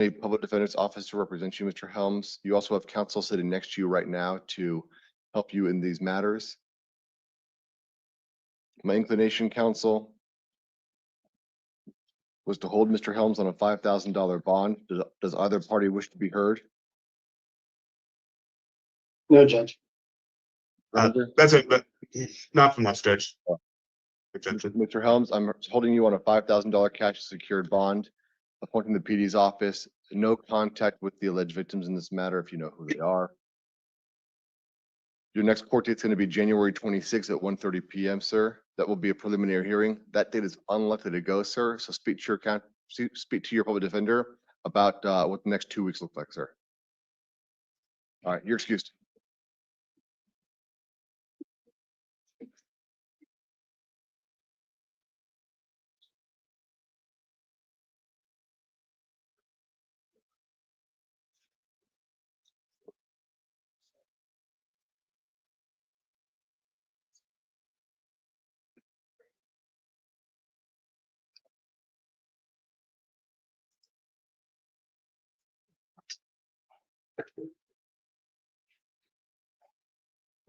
a public defender's office to represent you, Mr. Helms. You also have counsel sitting next to you right now to help you in these matters. My inclination, counsel, was to hold Mr. Helms on a $5,000 bond. Does either party wish to be heard? No, Judge. That's it, but not from us, Judge. Objection. Mr. Helms, I'm holding you on a $5,000 cash secured bond, appointing the PD's office, no contact with the alleged victims in this matter if you know who they are. Your next court date is going to be January 26th at 1:30 p.m., sir. That will be a preliminary hearing. That date is unlikely to go, sir. So speak to your public defender about what the next 2 weeks look like, sir. All right, you're excused.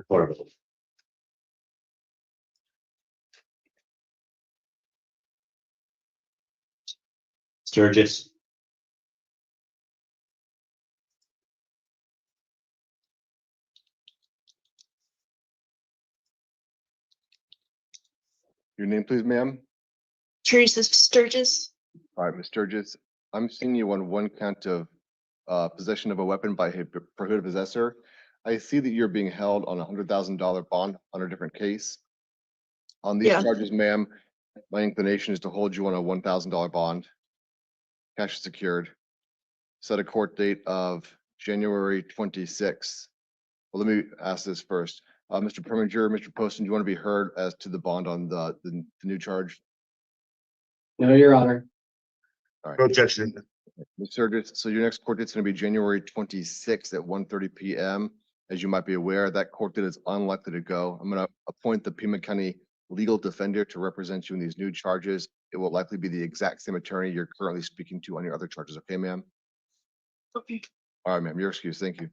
Horrible. Sturgis. Your name, please, ma'am. Teresa Sturgis. All right, Ms. Sturgis, I'm seeing you on one count of possession of a weapon by a prohibited possessor. I see that you're being held on a $100,000 bond on a different case. On these Yeah. charges, ma'am, my inclination is to hold you on a $1,000 bond. Cash is secured. Set a court date of January 26th. Well, let me ask this first. Mr. Preminger, Mr. Poston, do you want to be heard as to the bond on the new charge? No, Your Honor. All No right, objection. Ms. Sturgis, so your next court date is going to be January 26th at 1:30 p.m. As you might be aware, that court date is unlikely to go. I'm going to appoint the Pima County legal defender to represent you in these new charges. It will likely be the exact same attorney you're currently speaking to on your other charges. Okay, ma'am? Okay. All right, ma'am, you're excused. Thank you.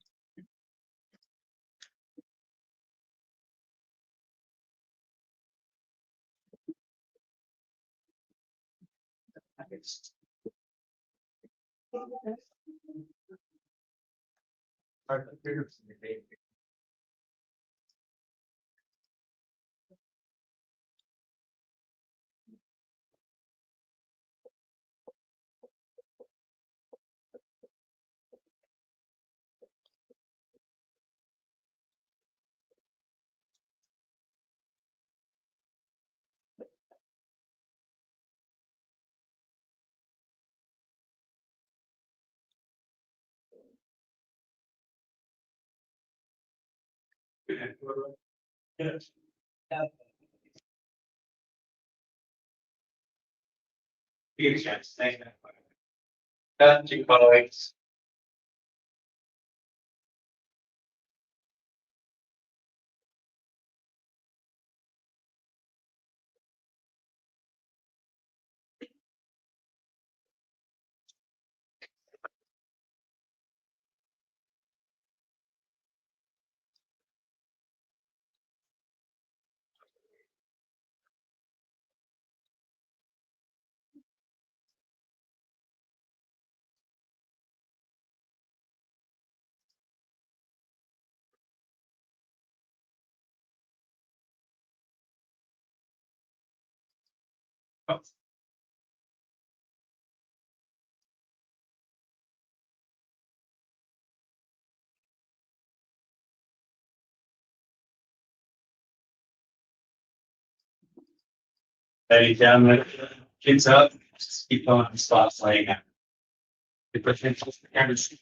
Thank you, colleagues. Ladies and gentlemen, kids up, just keep on the spots laying out. The potential for cameras.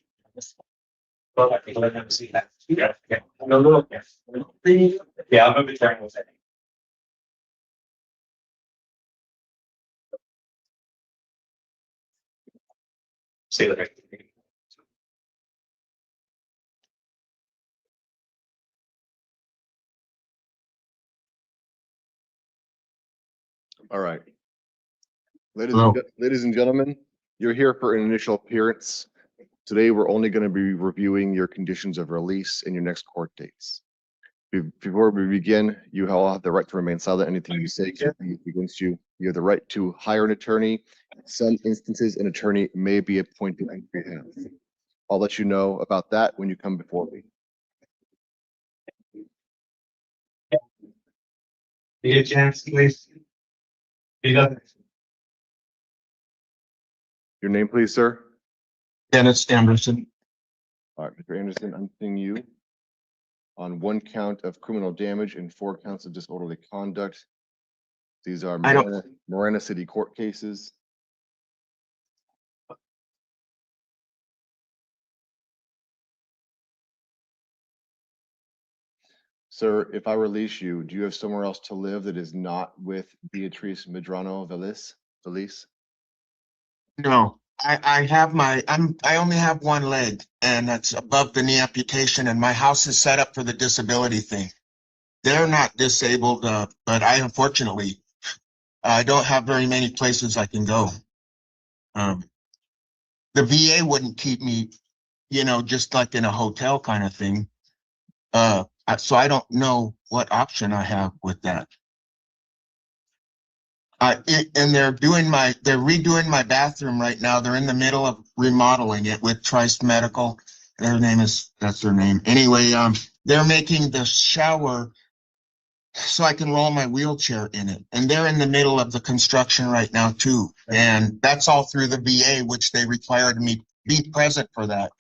Well, I think I'll never see that. Yeah, yeah. No, look, yes. Yeah, I'm a bit terrible with it. See you later. All right. Hello. Ladies and gentlemen, You're here for an initial appearance. Today, we're only going to be reviewing your conditions of release and your next court dates. Before we begin, you all have the right to remain silent. Anything you say can be used against you. You have the right to hire an attorney. In some instances, an attorney may be appointed on your behalf. I'll let you know about that when you come before me. Need a chance, please. You got Your name, please, sir. Dennis Anderson. All right, Mr. Anderson, I'm seeing you on 1 count of criminal damage and 4 counts of disorderly conduct. These are I don't- Marana City court cases. Sir, if I release you, do you have somewhere else to live that is not with Beatrice Medrano Veliz? No, I have I only have one leg and that's above the knee amputation and my house is set up for the disability thing. They're not disabled, but I unfortunately, I don't have very many places I can go. The VA wouldn't keep me, just like in a hotel kind of thing. So I don't know what option I have with that. And they're redoing my bathroom right now. They're in the middle of remodeling it with Trice Medical. That's their name. Anyway, they're making the shower so I can roll my wheelchair in it. And they're in the middle of the construction right now too. And that's all through the VA, which they required me be present for that.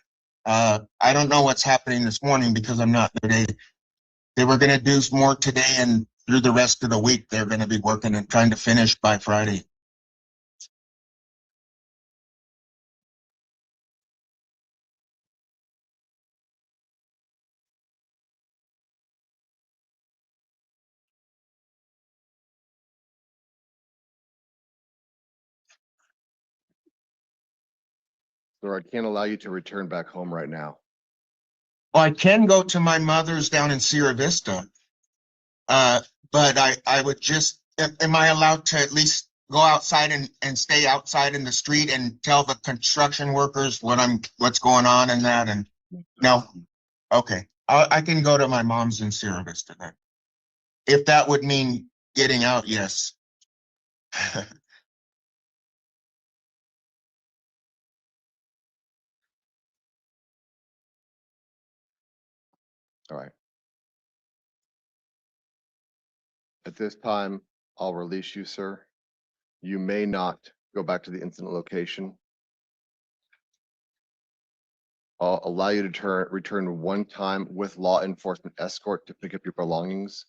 I don't know what's happening this morning because I'm not there today. They were going to do more today and through the rest of the week, they're going to be working and trying to finish by Friday. Sir, I can't allow you to return back home right now. Well, I can go to my mother's down in Sierra Vista. But I would just, am I allowed to at least go outside and stay outside in the street and tell the construction workers what's going on and that? And no, okay. I can go to my mom's in Sierra Vista then. If that would mean getting out, yes. All right. At this time, I'll release you, sir. You may not go back to the incident location. I'll allow you to return 1 time with law enforcement escort to pick up your belongings.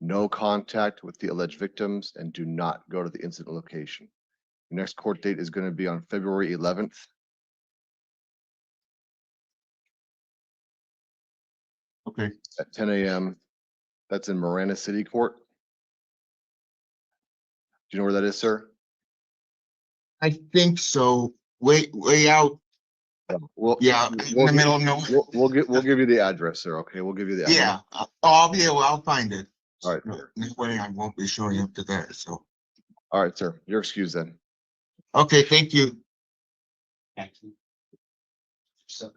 No contact with the alleged victims and do not go to the incident location. Your next court date is going to be on February 11th. Okay. At 10 a.m. That's in Marana City Court. Do you know where that is, sir? I think so. Way out. Well, Yeah, in the middle of nowhere. We'll give you the address, sir. Okay, we'll give you the address. Yeah, I'll find it. All right. That way I won't be showing up to that. So, All right, sir. You're excused then. okay, thank you. Thank you. So,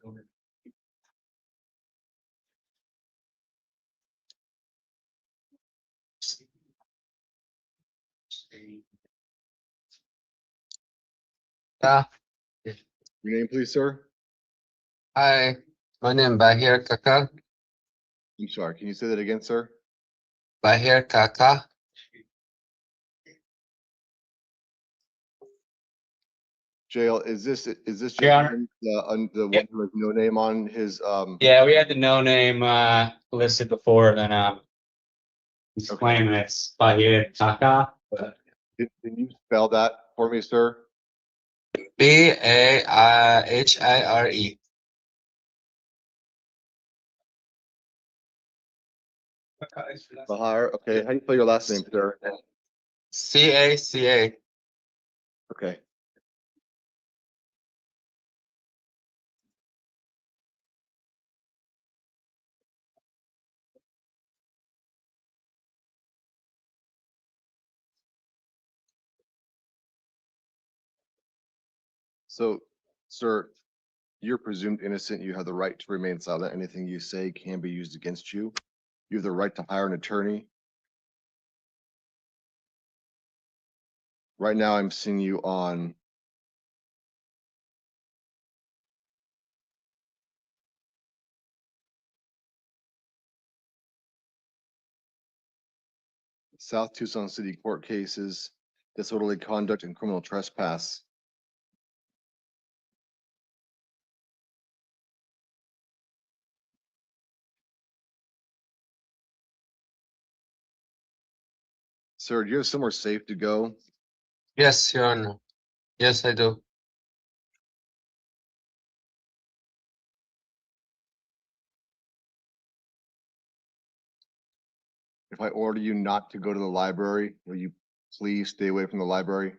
Yeah, Your name, please, sir? hi, my name Bahir Kaka. I'm sorry. Can you say that again, sir? Bahir Kaka. Jail, is this Your Honor. the one Yep. who has no name on his Yeah, we had the no name listed before, then he's Okay. claiming it's Bahir Taka, but Can you spell that for me, sir? Bahire. Bahar. Okay. How do you spell your last name, sir? CACA. Okay. So, sir, you're presumed innocent. You have the right to remain silent. Anything you say can be used against you. You have the right to hire an attorney. Right now, I'm seeing you on South Tucson City Court cases, disorderly conduct and criminal trespass. Sir, do you have somewhere safe to go? Yes, Your Honor. Yes, I do. If I order you not to go to the library, will you please stay away from the library?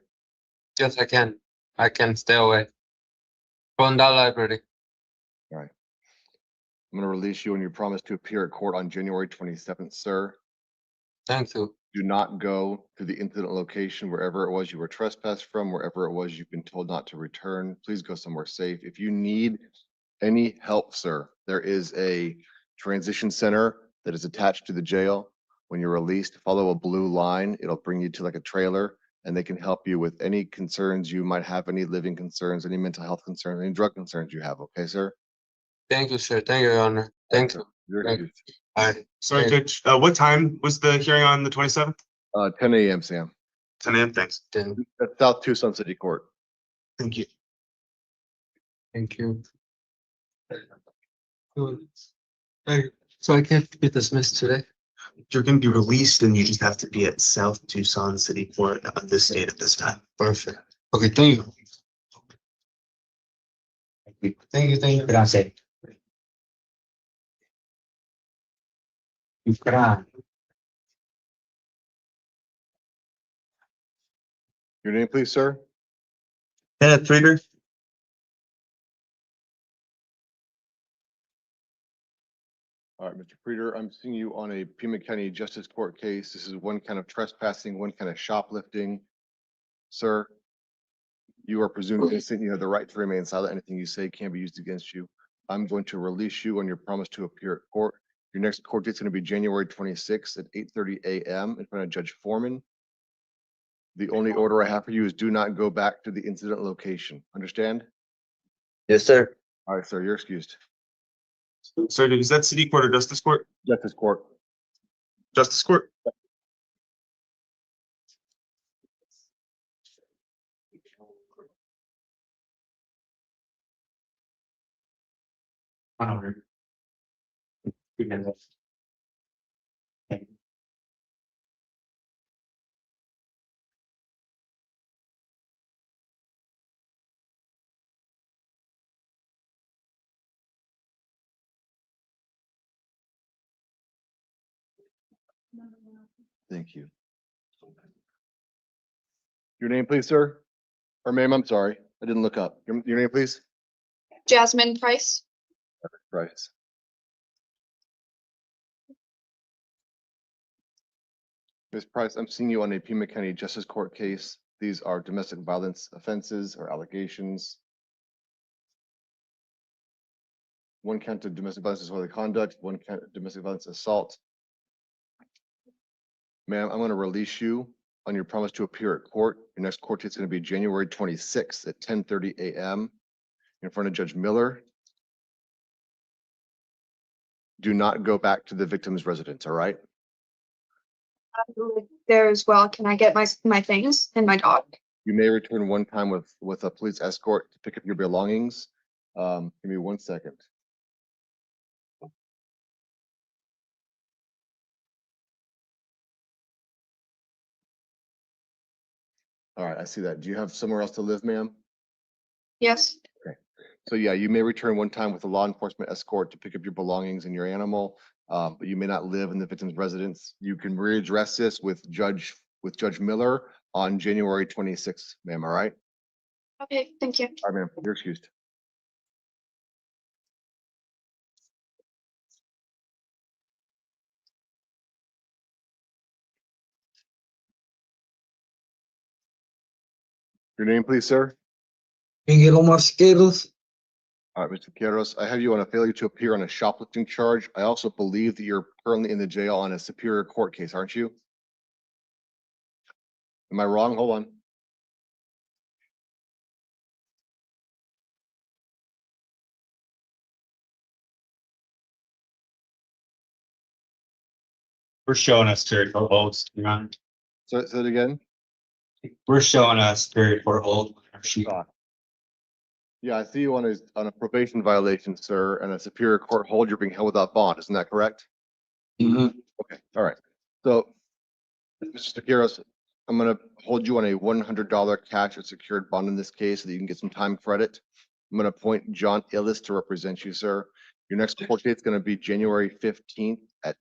Yes, I can. I can stay away from the library. I'm going to release you on your promise to appear at court on January 27th, sir. Thank you. Do not go to the incident location, wherever it was you were trespassed from, wherever it was you've been told not to return. Please go somewhere safe. If you need any help, sir, there is a transition center that is attached to the jail. When you're released, follow a blue line. It'll bring you to like a trailer, and they can help you with any concerns you might have, any living concerns, any mental health concerns, any drug concerns you have. Okay, sir? Thank you, sir. Thank you, Your Honor. Thank you. You're Thank excused. Sorry, Okay. Judge, what time was the hearing on the 27th? 10 a.m., Sam. 10 a.m. Thanks. At South Tucson City Court. Thank you. Thank you. So I can't be dismissed today? You're going to be released and you just have to be at South Tucson City Court on this date at this time. Perfect. Okay, thank you. Thank you, thank you. Gracias. Your name, please, sir? Kenneth Trader. All right, Mr. Preeter, I'm seeing you on a Pima County Justice Court case. This is one kind of trespassing, one kind of shoplifting. Sir, you are presumed innocent. You have the right to remain silent. Anything you say can be used against you. I'm going to release you on your promise to appear at court. Your next court date's going to be January 26th at 8:30 a.m. in front of Judge Foreman. The only order I have for you is do not go back to the incident location. Understand? Yes, sir. All right, sir, you're excused. Sir, is that City Court or Justice Court? Justice Court. Justice Court. Honor. Thank you. Your name, please, sir? Or ma'am, I'm sorry. I didn't look up. Your name, please? Jasmine Price. Right. Ms. Price, I'm seeing you on a Pima County Justice Court case. These are domestic violence offenses or allegations. One count of domestic violence disorderly conduct, one count of domestic violence assault. Ma'am, I'm going to release you on your promise to appear at court. Your next court date is going to be January 26th at 10:30 a.m. in front of Judge Miller. Do not go back to the victim's residence, all right? There as well. Can I get my things and my dog? You may return one time with a police escort to pick up your belongings. Give me 1 second. All right, I see that. Do you have somewhere else to live, ma'am? Yes. So yeah, you may return one time with a law enforcement escort to pick up your belongings and your animal, but you may not live in the victim's residence. You can readdress this with Judge Miller on January 26th, ma'am, all right? Okay, thank you. All right, ma'am, you're excused. Your name, please, sir? Miguel Mosquedos. All right, Mr. Queiroz, I have you on a failure to appear on a shoplifting charge. I also believe that you're currently in the jail on a Superior Court case, aren't you? Am I wrong? Hold on. We're showing us Superior Court holds, Your Honor. Say it again. We're showing us Superior Court hold. Yeah, I see you on a probation violation, sir, and a Superior Court hold. You're being held without bond. Isn't that correct? Mhm. Okay, all right. So, Mr. Queiroz, I'm gonna hold you on a $100 cash or secured bond in this case so that you can get some time credit. I'm gonna appoint John Illis to represent you, sir. Your next court date's gonna be January 15th at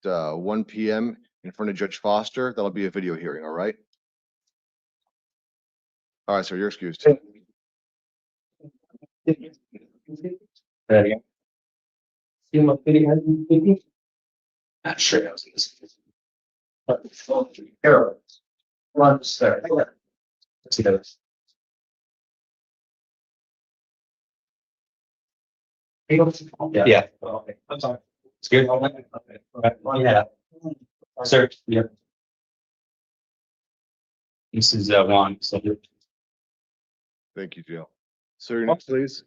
1 p.m. in front of Judge Foster. That'll be a video hearing, all right? All right, sir, you're excused. Not sure. I was in this. Harold. Runs there. Let's see those. Yeah. Okay. I'm sorry. It's good. Yeah. Sir, yeah. This is one, so. Thank you, Jill. Sir, your next, please.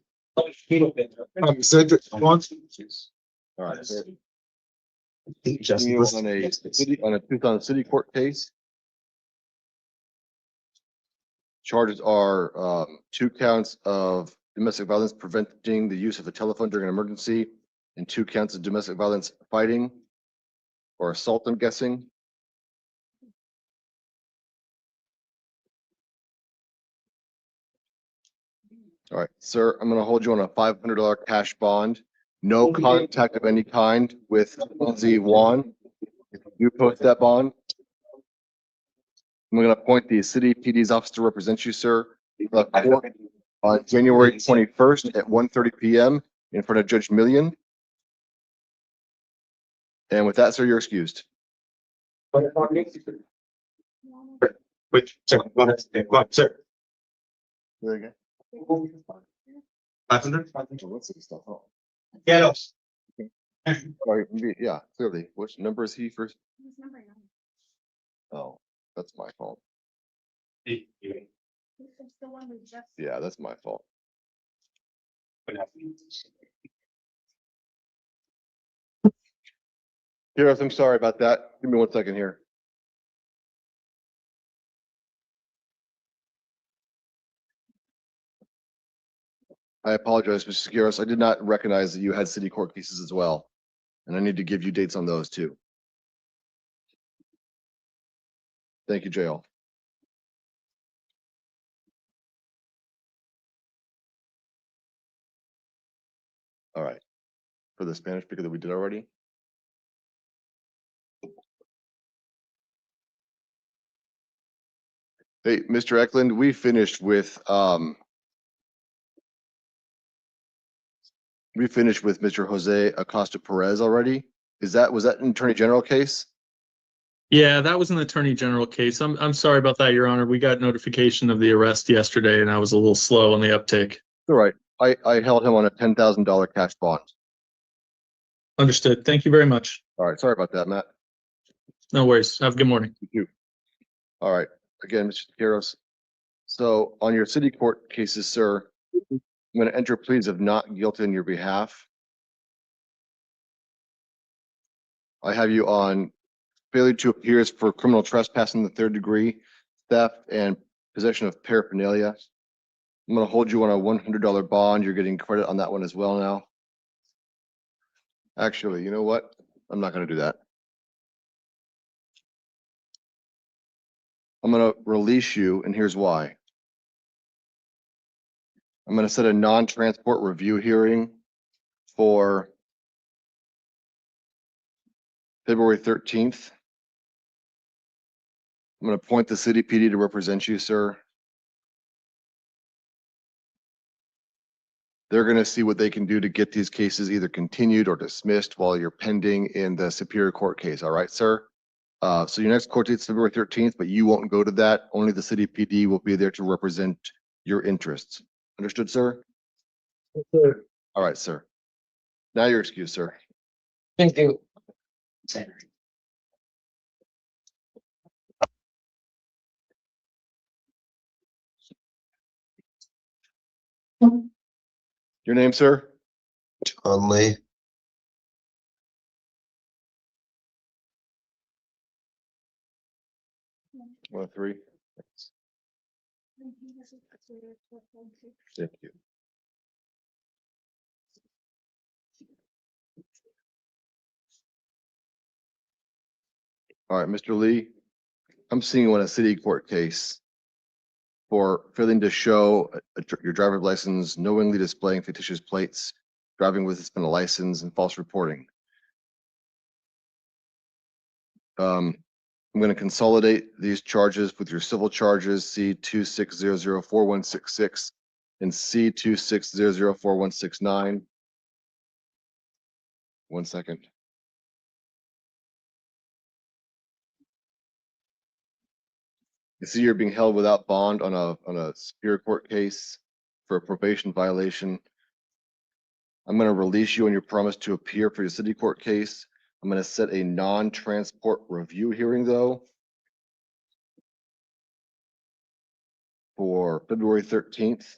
Cedric, one. All right, sir. Just You on a Tucson City Court case. Charges are 2 counts of domestic violence preventing the use of the telephone during an emergency and 2 counts of domestic violence fighting or assault, I'm guessing. All right, sir, I'm gonna hold you on a $500 cash bond. No contact of any kind with Lindsay Wan. If you post that bond, I'm gonna appoint the city PD's office to represent you, sir, on January 21st at 1:30 p.m. in front of Judge Million. And with that, sir, you're excused. Wait, sir, go on, sir. There you Lavender? go. Let's see stuff. Oh, Yeah. sorry, yeah, clearly. Which number is he first? Oh, that's my fault. Yeah, that's my fault. Here, I'm sorry about that. Give me 1 second here. I apologize, Mr. Sequeiros. I did not recognize that you had city court cases as well. And I need to give you dates on those too. Thank you, JL. All right. For the Spanish speaker that we did already. Hey, Mr. Eklund, we finished with Mr. Jose Acosta Perez already. Was that an Attorney General case? Yeah, that was an attorney general case. I'm sorry about that, Your Honor. We got notification of the arrest yesterday and I was a little slow on the uptake. All right. I held him on a $10,000 cash bond. Understood. Thank you very much. All right. Sorry about that, Matt. No worries. Have a good morning. You too. All right. Again, Mr. Queiroz. So on your city court cases, sir, I'm going to enter pleas of not guilty on your behalf. I have you on failure to appear for criminal trespass in the 3rd degree, theft, and possession of paraphernalia. I'm going to hold you on a $100 bond. You're getting credit on that one as well now. Actually, you know what? I'm not going to do that. I'm going to release you, and here's why. I'm going to set a non-transport review hearing for February 13th. I'm going to appoint the city PD to represent you, sir. They're going to see what they can do to get these cases either continued or dismissed while you're pending in the Superior Court case. All right, sir? So your next court date is February 13th, but you won't go to that. Only the city PD will be there to represent your interests. Understood, sir? Sir. All right, sir. Now you're excused, sir. Thank you. Your name, sir? Conley. 103. Thank you. All right, Mr. Lee, I'm seeing you on a city court case for failing to show your driver's license, knowingly displaying fictitious plates, driving with suspended license, and false reporting. I'm going to consolidate these charges with your civil charges, C26004166 and C26004169. 1 second. You see, you're being held without bond on a superior court case for a probation violation. I'm going to release you on your promise to appear for your city court case. I'm going to set a non-transport review hearing, though, for February 13th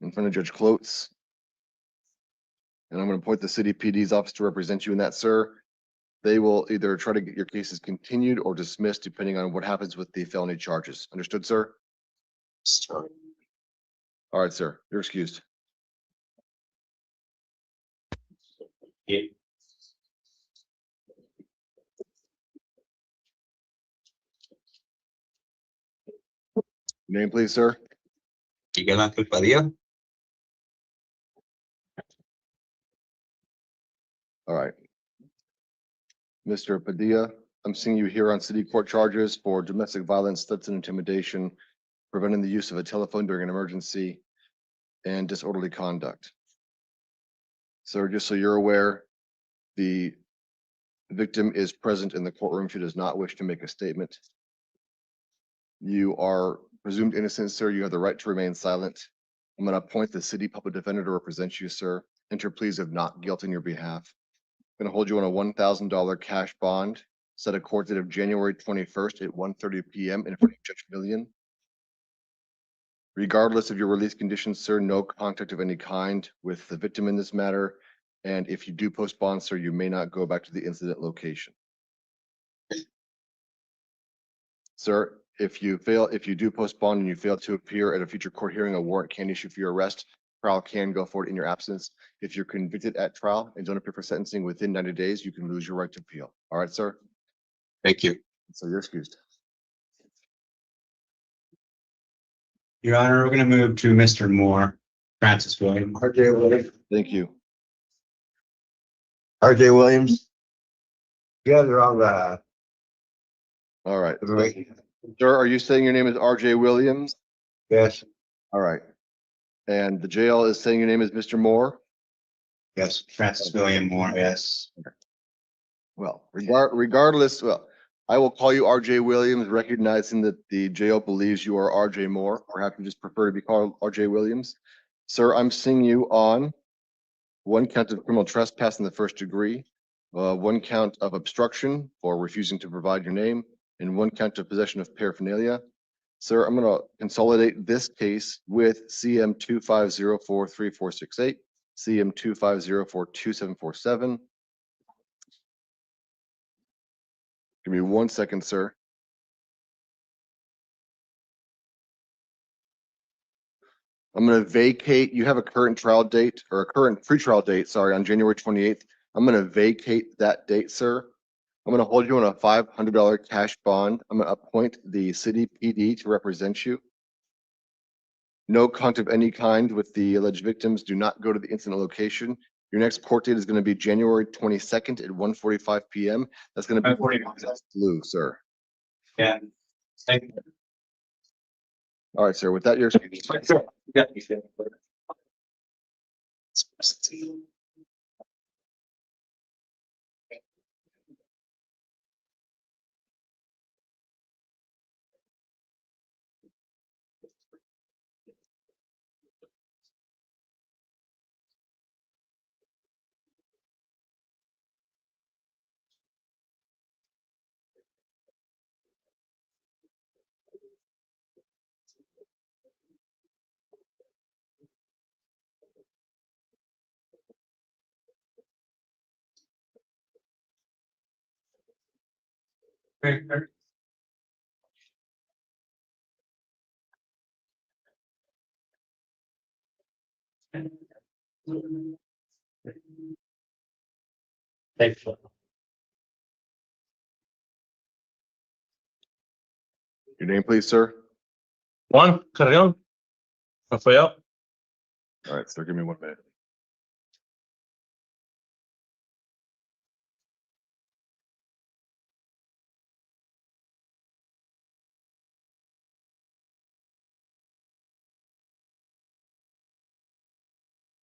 in front of Judge Klotz. And I'm going to appoint the city PD's office to represent you in that, sir. They will either try to get your cases continued or dismissed, depending on what happens with the felony charges. Understood, sir? All right, sir. You're excused. Yeah. Name, please, sir. Miguel Ángel Padilla. All right. Mr. Padilla, I'm seeing you here on city court charges for domestic violence, threats and intimidation, preventing the use of a telephone during an emergency, and disorderly conduct. Sir, just so you're aware, the victim is present in the courtroom. She does not wish to make a statement. You are presumed innocent, sir. You have the right to remain silent. I'm going to appoint the city public defender to represent you, sir. Enter pleas of not guilt in your behalf. I'm going to hold you on a $1,000 cash bond, set a court date of January 21st at 1:30 p.m. in front of Judge Million. Regardless of your release conditions, sir, no contact of any kind with the victim in this matter. And if you do post bond, sir, you may not go back to the incident location. Sir, if you do post bond and you fail to appear at a future court hearing, a warrant can issue for your arrest. Trial can go forward in your absence. If you're convicted at trial and don't appear for sentencing within 90 days, you can lose your right to appeal. All right, sir? Thank you. So you're excused. Your Honor, we're gonna move to Mr. Moore, Francis William. R.J. Williams. Thank you. R.J. Williams. You guys are on the. All right. Sir, are you saying your name is RJ Williams? Yes. All right. And the jail is saying your name is Mr. Moore? Yes, Francis William Moore, yes. Well, regardless, well, I will call you RJ Williams, recognizing that the jail believes you are RJ Moore, or have you just prefer to be called RJ Williams? Sir, I'm seeing you on 1 count of criminal trespass in the first degree, 1 count of obstruction for refusing to provide your name, and 1 count of possession of paraphernalia. Sir, I'm going to consolidate this case with CM 25043468, CM 25042747. Give me 1 second, sir. I'm going to vacate. You have a current trial date or a current pretrial date, sorry, on January 28th. I'm going to vacate that date, sir. I'm going to hold you on a $500 cash bond. I'm going to appoint the city PD to represent you. No contact of any kind with the alleged victims. Do not go to the incident location. Your next court date is going to be January 22nd at 1:45 p.m. That's going to be Lou, sir. Yeah. Thank you. All right, sir. With that, you're excused. Yeah. Thank you. Your name, please, sir. Juan Carrion. Rafael. All right, sir, give me 1 minute.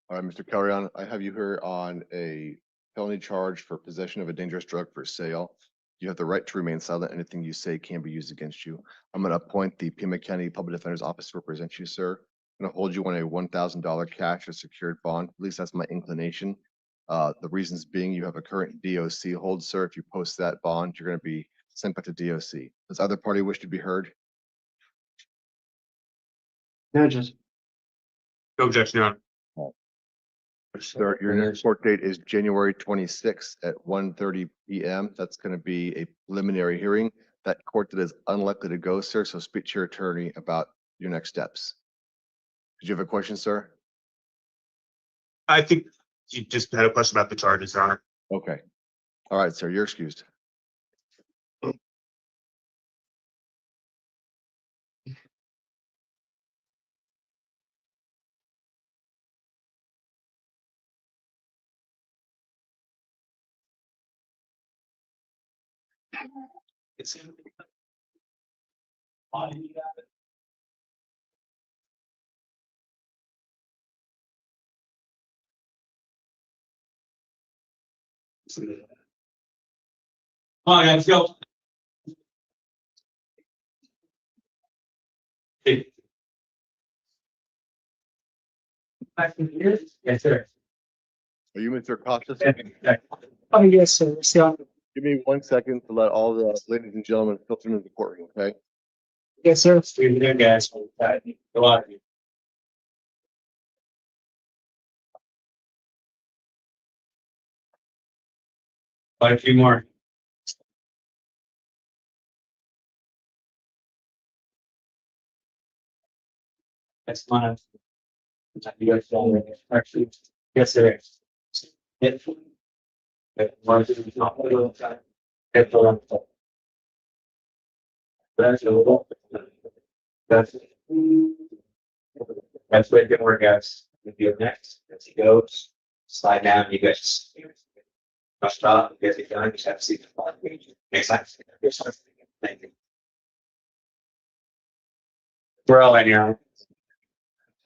All right, Mr. Carrion, I have you here on a felony charge for possession of a dangerous drug for sale. You have the right to remain silent. Anything you say can be used against you. I'm going to appoint the Pima County Public Defender's Office to represent you, sir. I'm going to hold you on a $1,000 cash or secured bond. At least that's my inclination. The reasons being you have a current DOC hold, sir. If you post that bond, you're going to be sent back to DOC. Does either party wish to be heard? No, Judge. No objection, Your Honor. Sir, your next court date is January 26th at 1:30 PM. That's going to be a preliminary hearing. That court date is unlikely to go, sir, so speak to your attorney about your next steps. Did you have a question, sir? I think you just had a question about the charges, Your Honor. Okay. All right, sir, you're excused. It's. All right, let's go. Hey. Yes, sir. Are you Mr. Acosta? sir? Oh, yes, sir. Give me 1 second to let all the ladies and gentlemen filter into the courtroom, okay? Yes, sir. We're there, guys. A lot of you. Quite a few more. Next month. You guys don't actually, yes, there is. Yes. That's a little. That's way good work, guys. If you're next, as he goes, slide down, you guys. Must stop, you guys are done, you just have to see the front page. Makes sense. Thank you. We're all in here.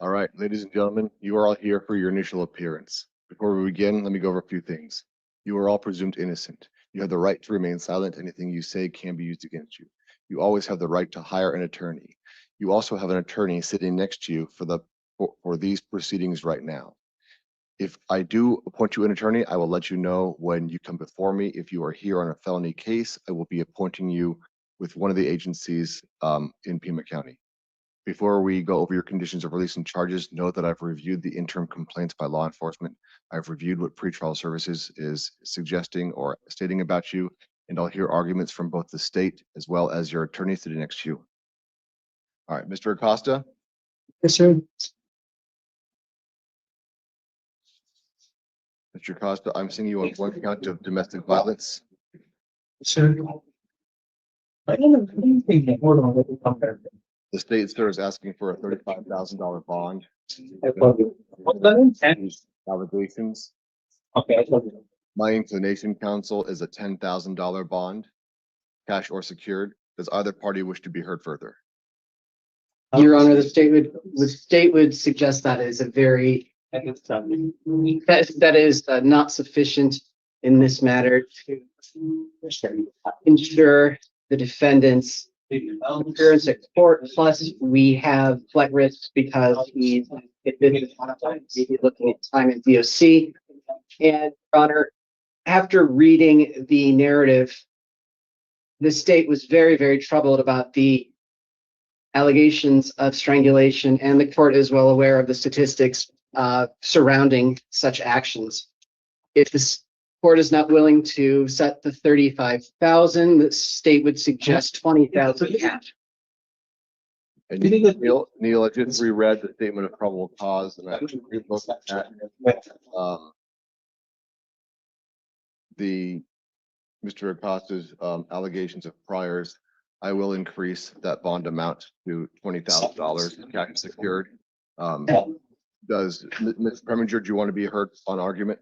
All right, ladies and gentlemen, you are all here for your initial appearance. Before we begin, let me go over a few things. You are all presumed innocent. You have the right to remain silent. Anything you say can be used against you. You always have the right to hire an attorney. You also have an attorney sitting next to you for these proceedings right now. If I do appoint you an attorney, I will let you know when you come before me. If you are here on a felony case, I will be appointing you with one of the agencies in Pima County. Before we go over your conditions of release and charges, note that I've reviewed the interim complaints by law enforcement. I've reviewed what pretrial services is suggesting or stating about you, and I'll hear arguments from both the state as well as your attorney sitting next to you. All right, Mr. Acosta. Yes, sir. Mr. Acosta, I'm seeing you on 1 count of domestic violence. Sir. The state, sir, is asking for a $35,000 bond. What's that? Allegations. Okay. My inclination, counsel, is a $10,000 bond, cash or secured. Does either party wish to be heard further? Your Honor, the state would suggest that is a very, that is not sufficient in this matter to ensure the defendant's appearance at court. Plus, we have flight risks because he's looking at time in DOC. And Your Honor, after reading the narrative, the state was very, very troubled about the allegations of strangulation, and the court is well aware of the statistics surrounding such actions. If Court is not willing to set the 35,000. The state would suggest 20,000 cash. And Neil, I just reread the statement of probable cause and I looked at the Mr. Acosta's allegations of priors. I will increase that bond amount to $20,000 cash secured. Does Ms. Preminger, do you want to be heard on argument?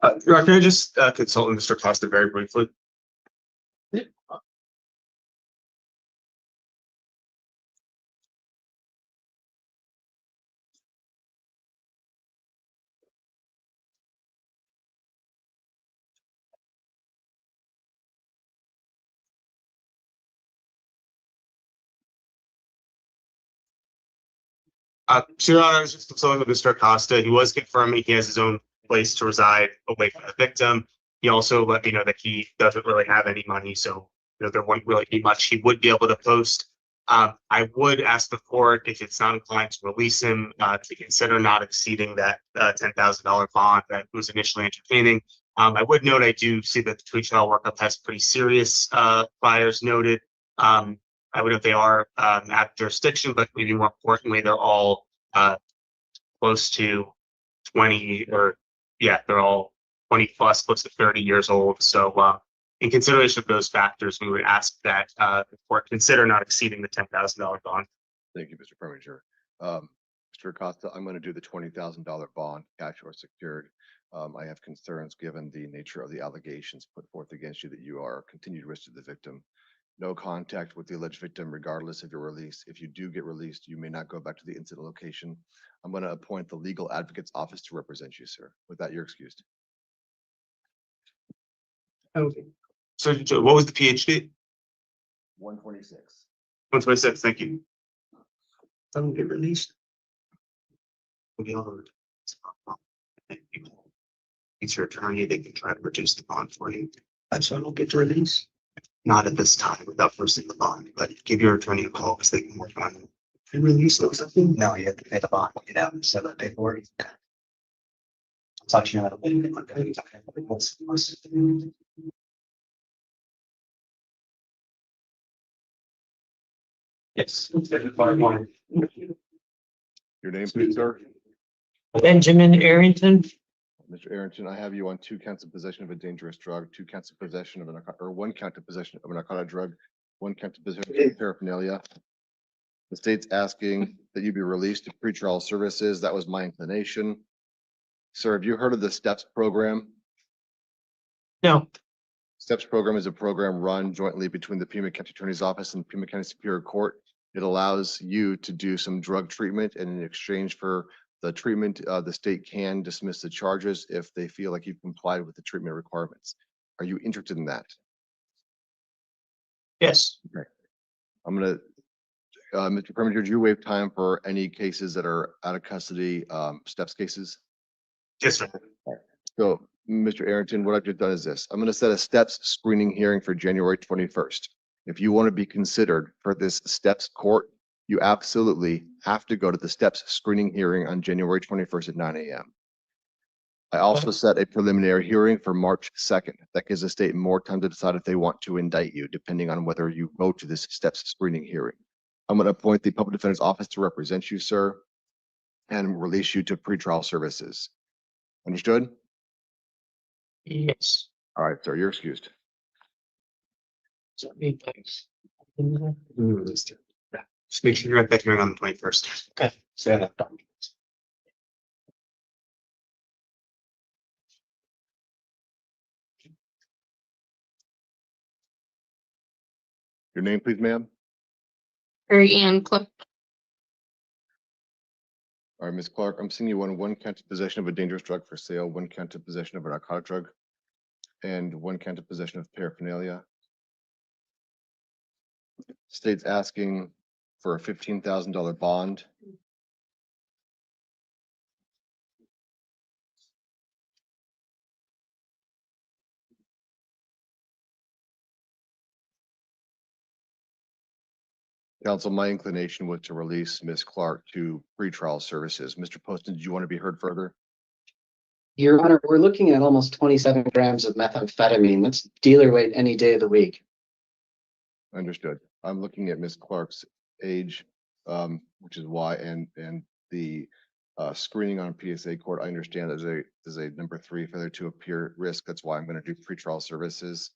Can I just consult with Mr. Costa very briefly? So Your Honor, I was just consulting with Mr. Acosta. He was confirming he has his own place to reside away from the victim. He also let me know that he doesn't really have any money, so there won't really be much he would be able to post. I would ask the court, if it's not inclined to release him, to consider not exceeding that $10,000 bond that was initially entertaining. I would note I do see that the pretrial workup has pretty serious priors noted. I would know they are at jurisdiction, but maybe more importantly, they're all close to 20 or they're all 20 plus, close to 30 years old. So in consideration of those factors, we would ask that the court consider not exceeding the $10,000 bond. Thank you, Mr. Preminger. Mr. Acosta, I'm going to do the $20,000 bond, cash or secured. I have concerns given the nature of the allegations put forth against you that you are a continued risk to the victim. No contact with the alleged victim, regardless of your release. If you do get released, you may not go back to the incident location. I'm going to appoint the legal advocate's office to represent you, sir. With that, you're excused. Okay. So what was the PhD? 126. 126, thank you. Some get released. It's your attorney, they can try to reduce the bond for you. So I don't get to release. Not at this time without posting the bond, but give your attorney a call because they can work on it. And release or something? No, you have to pay the bond. You have to sell that paperwork. Such a. Yes. Your name, please, sir. Benjamin Arrington. Mr. Arrington, I have you on 2 counts of possession of a dangerous drug, 2 counts of possession of or 1 count of possession of a narcotic drug, 1 count of possession of paraphernalia. The state's asking that you be released to pretrial services. That was my inclination. Sir, have you heard of the STEPS program? No. STEPS program is a program run jointly between the Pima County Attorney's Office and Pima County Superior Court. It allows you to do some drug treatment, and in exchange for the treatment, the state can dismiss the charges if they feel like you've complied with the treatment requirements. Are you interested in that? Yes. Okay. I'm gonna, Mr. Preminger, do you waive time for any cases that are out of custody, STEPS cases? Yes, sir. So, Mr. Arrington, what I've just done is this. I'm gonna set a STEPS screening hearing for January 21st. If you want to be considered for this STEPS court, you absolutely have to go to the STEPS screening hearing on January 21st at 9 a.m. I also set a preliminary hearing for March 2nd. That gives the state more time to decide if they want to indict you, depending on whether you go to this STEPS screening hearing. I'm going to appoint the public defender's office to represent you, sir, and release you to pretrial services. Understood? Yes. All right, sir, you're excused. Just make sure you're at that hearing on the 21st. Okay. Stand up. Your name, please, ma'am. Mary Ann Clark. All right, Ms. Clark, I'm seeing you on 1 count of possession of a dangerous drug for sale, 1 count of possession of a narcotic drug, and 1 count of possession of paraphernalia. State's asking for a $15,000 bond. Counsel, my inclination was to release Ms. Clark to pretrial services. Mr. Poston, did you want to be heard further? Your Honor, we're looking at almost 27 grams of methamphetamine. That's dealer weight any day of the week. Understood. I'm looking at Ms. Clark's age, which is why, and the screening on PSA court. I understand there's a number 3 failure to appear risk. That's why I'm going to do pretrial services.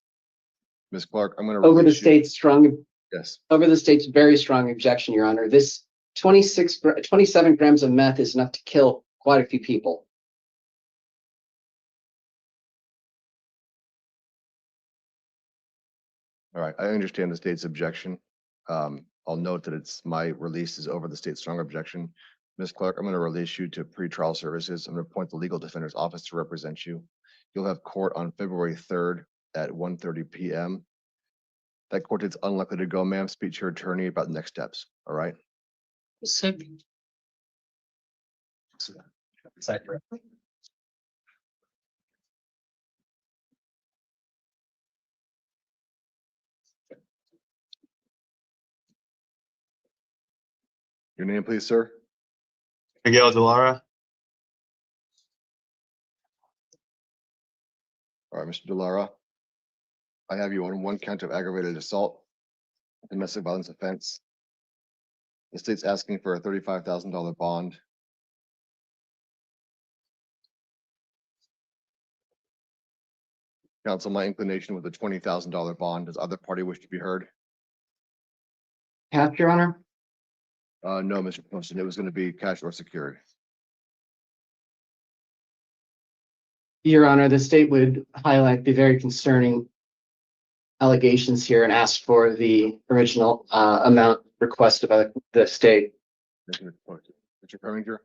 Ms. Clark, I'm going to Over the release you. state's strong, Yes, over the state's very strong objection, Your Honor. This 27 grams of meth is enough to kill quite a few people. all right. I understand the state's objection. I'll note that it's my release is over the state's strong objection. Ms. Clark, I'm going to release you to pretrial services. I'm going to appoint the legal defender's office to represent you. You'll have court on February 3rd at 1:30 p.m. That court date's unlikely to go, ma'am. Speak to your attorney about the next steps. All right. Your name, please, sir. Miguel Delara. All right, Mr. Delara. I have you on 1 count of aggravated assault, domestic violence offense. The state's asking for a $35,000 bond. Counsel, my inclination with a $20,000 bond. Does other party wish to be heard? Half, Your Honor? No, Mr. Poston, it was going to be cash or secured. Your Honor, the state would highlight the very concerning allegations here and ask for the original amount requested by the state. Mr. Preminger?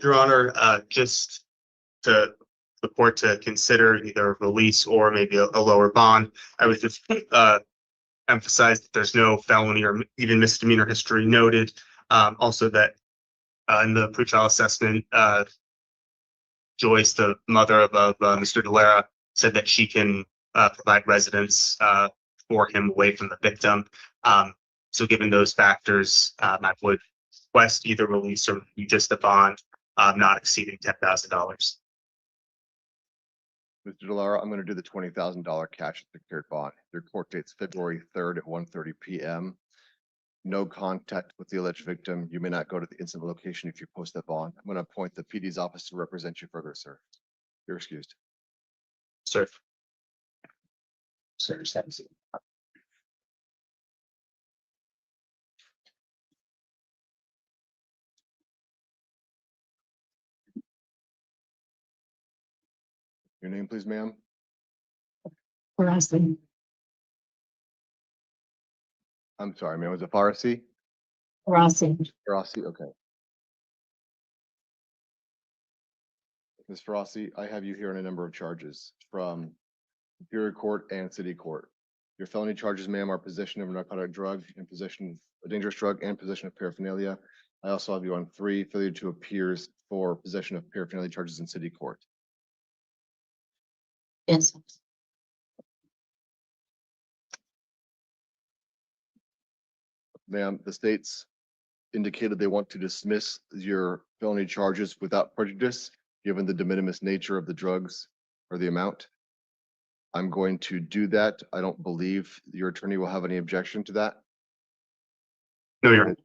Your Honor, just to the court to consider either release or maybe a lower bond, I would just emphasize that there's no felony or even misdemeanor history noted. Also that in the pretrial assessment, Joyce, the mother of Mr. Delara, said that she can provide residence for him away from the victim. So given those factors, I would request either release or just a bond not exceeding $10,000. Mr. Delara, I'm going to do the $20,000 cash secured bond. Your court date's February 3rd at 1:30 p.m. No contact with the alleged victim. You may not go to the incident location if you post that bond. I'm going to appoint the PD's office to represent you further, sir. You're excused. Sir. Your name, please, ma'am. Rossi. I'm sorry, ma'am. Was it Farsi? Rossi. Farsi, okay. Ms. Farsi, I have you here on a number of charges from Superior Court and City Court. Your felony charges, ma'am, are possession of a narcotic drug and possession of a dangerous drug and possession of paraphernalia. I also have you on 3 failure to appears for possession of paraphernalia charges in City Court. Yes. Ma'am, the state's indicated they want to dismiss your felony charges without prejudice, given the de minimis nature of the drugs or the amount. I'm going to do that. I don't believe your attorney will have any objection to that. No, Your Honor.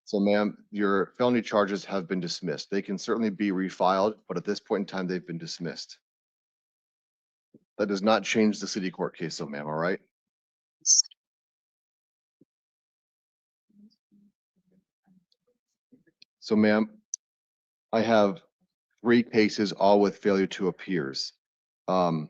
So ma'am, your felony charges have been dismissed. They can certainly be refiled, but at this point in time, they've been dismissed. That does not change the city court case, so ma'am, all right? So ma'am, I have 3 cases, all with failure to appears. I'll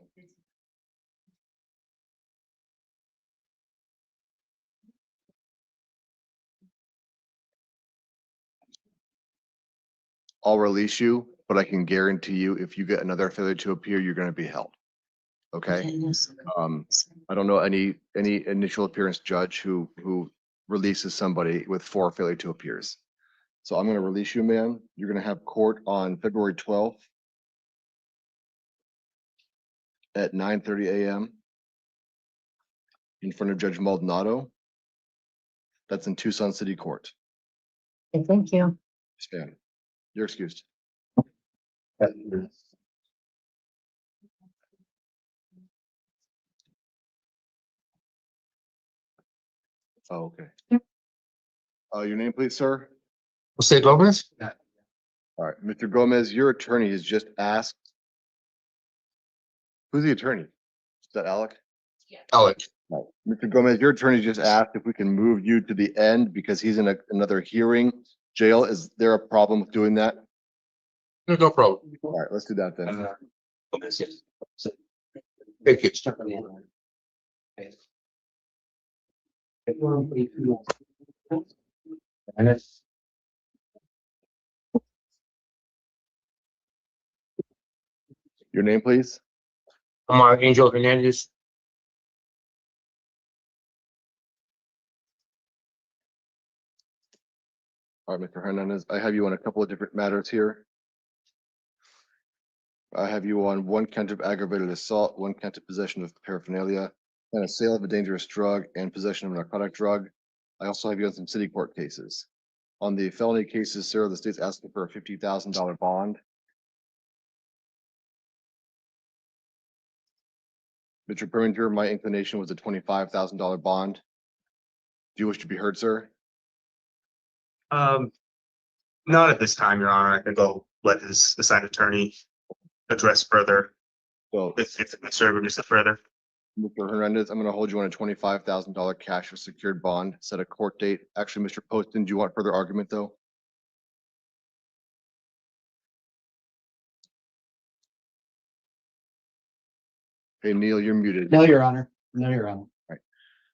release you, but I can guarantee you, if you get another failure to appear, you're going to be held. Okay? I don't know any initial appearance judge who releases somebody with 4 failure to appears. So I'm going to release you, ma'am. You're going to have court on February 12th at 9:30 a.m. in front of Judge Maldonado. That's in Tucson City Court. Thank you. Yes, ma'am. You're excused. Oh, okay. Your name, please, sir? Jose Gomez? All right, Mr. Gomez, your attorney has just asked. Who's the attorney? Is that Alec? Alex. No. Mr. Gomez, your attorney just asked if we can move you to the end because he's in another hearing. Jail, is there a problem with doing that? There's no problem. All right, let's do that then. Thank you. Your name, please? Omar Angel Hernandez. All right, Mr. Hernandez, I have you on a couple of different matters here. I have you on 1 count of aggravated assault, 1 count of possession of paraphernalia, and a sale of a dangerous drug and possession of a narcotic drug. I also have you on some city court cases. On the felony cases, sir, the state's asking for a $50,000 bond. Mr. Preminger, my inclination was a $25,000 bond. Do you wish to be heard, sir? Not at this time, Your Honor. I think I'll let his assigned attorney address further So, if the concern reduces it further. Mr. Hernandez, I'm going to hold you on a $25,000 cash or secured bond, set a court date. Actually, Mr. Poston, do you want further argument, though? Hey, Neil, you're muted. No, Your Honor. No, Your Honor.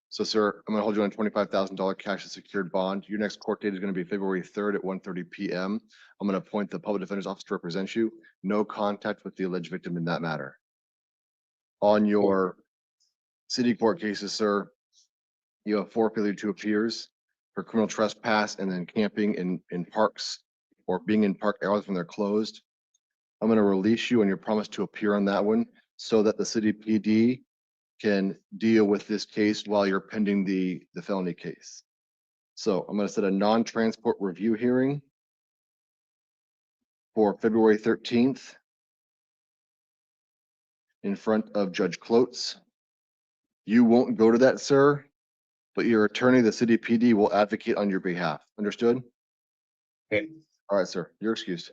So, sir, I'm going to hold you on a $25,000 cash and secured bond. Your next court date is going to be February 3rd at 1:30 p.m. I'm going to appoint the public defender's office to represent you. No contact with the alleged victim in that matter. On your city court cases, sir, you have 4 failure to appears for criminal trespass and then camping in parks or being in park areas when they're closed. I'm going to release you on your promise to appear on that one so that the city PD can deal with this case while you're pending the felony case. So I'm going to set a non-transport review hearing for February 13th in front of Judge Klotz. You won't go to that, sir, but your attorney, the city PD, will advocate on your behalf. Understood? Okay. All right, sir, you're excused.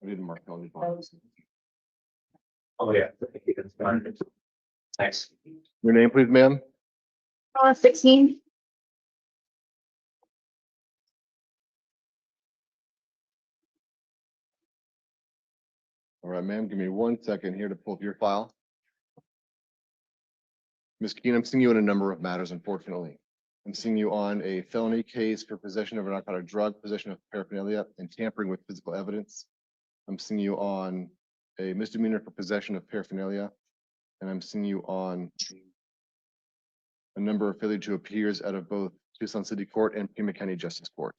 I didn't mark felony bond. Oh, yeah. Thanks. Your name, please, ma'am? 16. All right, ma'am, give me 1 second here to pull up your file. Ms. Keen, I'm seeing you on a number of matters, unfortunately. I'm seeing you on a felony case for possession of a narcotic drug, possession of paraphernalia, and tampering with physical evidence. I'm seeing you on a misdemeanor for possession of paraphernalia, and I'm seeing you on a number of failure to appears out of both Tucson City Court and Pima County Justice Court.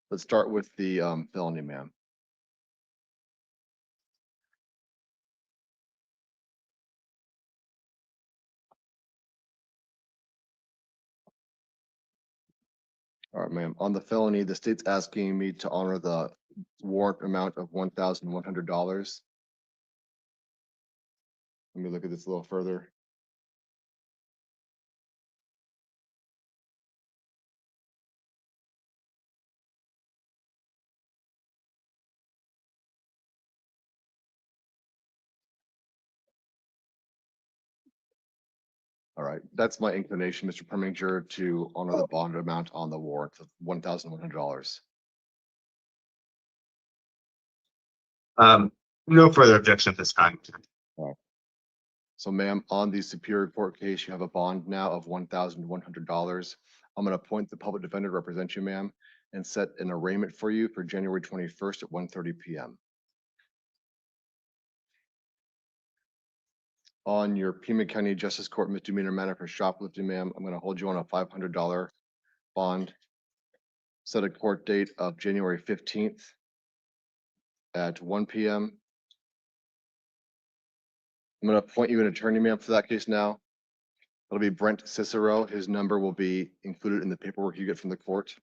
Let's start with the felony, ma'am. All right, ma'am. On the felony, the state's asking me to honor the warrant amount of $1,100. Let me look at this a little further. All right, that's my inclination, Mr. Preminger, to honor the bond amount on the warrant of $1,100. No further objection at this time. So ma'am, on the Superior Court case, you have a bond now of $1,100. I'm going to appoint the public defender to represent you, ma'am, and set an arraignment for you for January 21st at 1:30 p.m. On your Pima County Justice Court misdemeanor matter for shoplifting, ma'am, I'm going to hold you on a $500 bond. Set a court date of January 15th at 1 p.m. I'm going to appoint you an attorney, ma'am, for that case now. That'll be Brent Cicero. His number will be included in the paperwork you get from the court.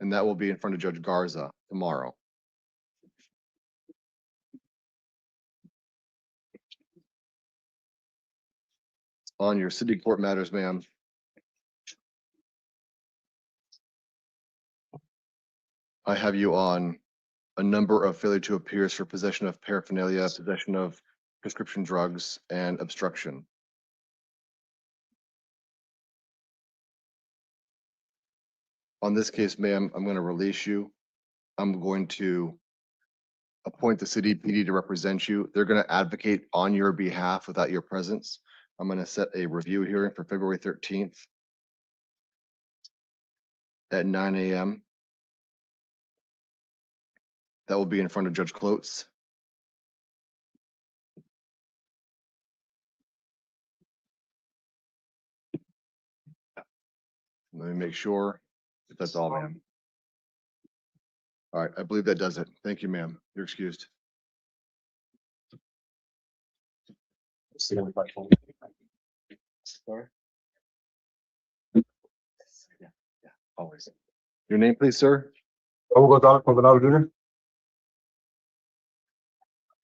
And that will be in front of Judge Garza tomorrow. On your city court matters, ma'am. I have you on a number of failure to appears for possession of paraphernalia, possession of prescription drugs, and obstruction. On this case, ma'am, I'm going to release you. I'm going to appoint the city PD to represent you. They're going to advocate on your behalf without your presence. I'm going to set a review hearing for February 13th at 9 a.m. That will be in front of Judge Klotz. Let me make sure if that's all, ma'am. All right, I believe that does it. Thank you, ma'am. You're excused. Sorry. Always. Your name, please, sir? All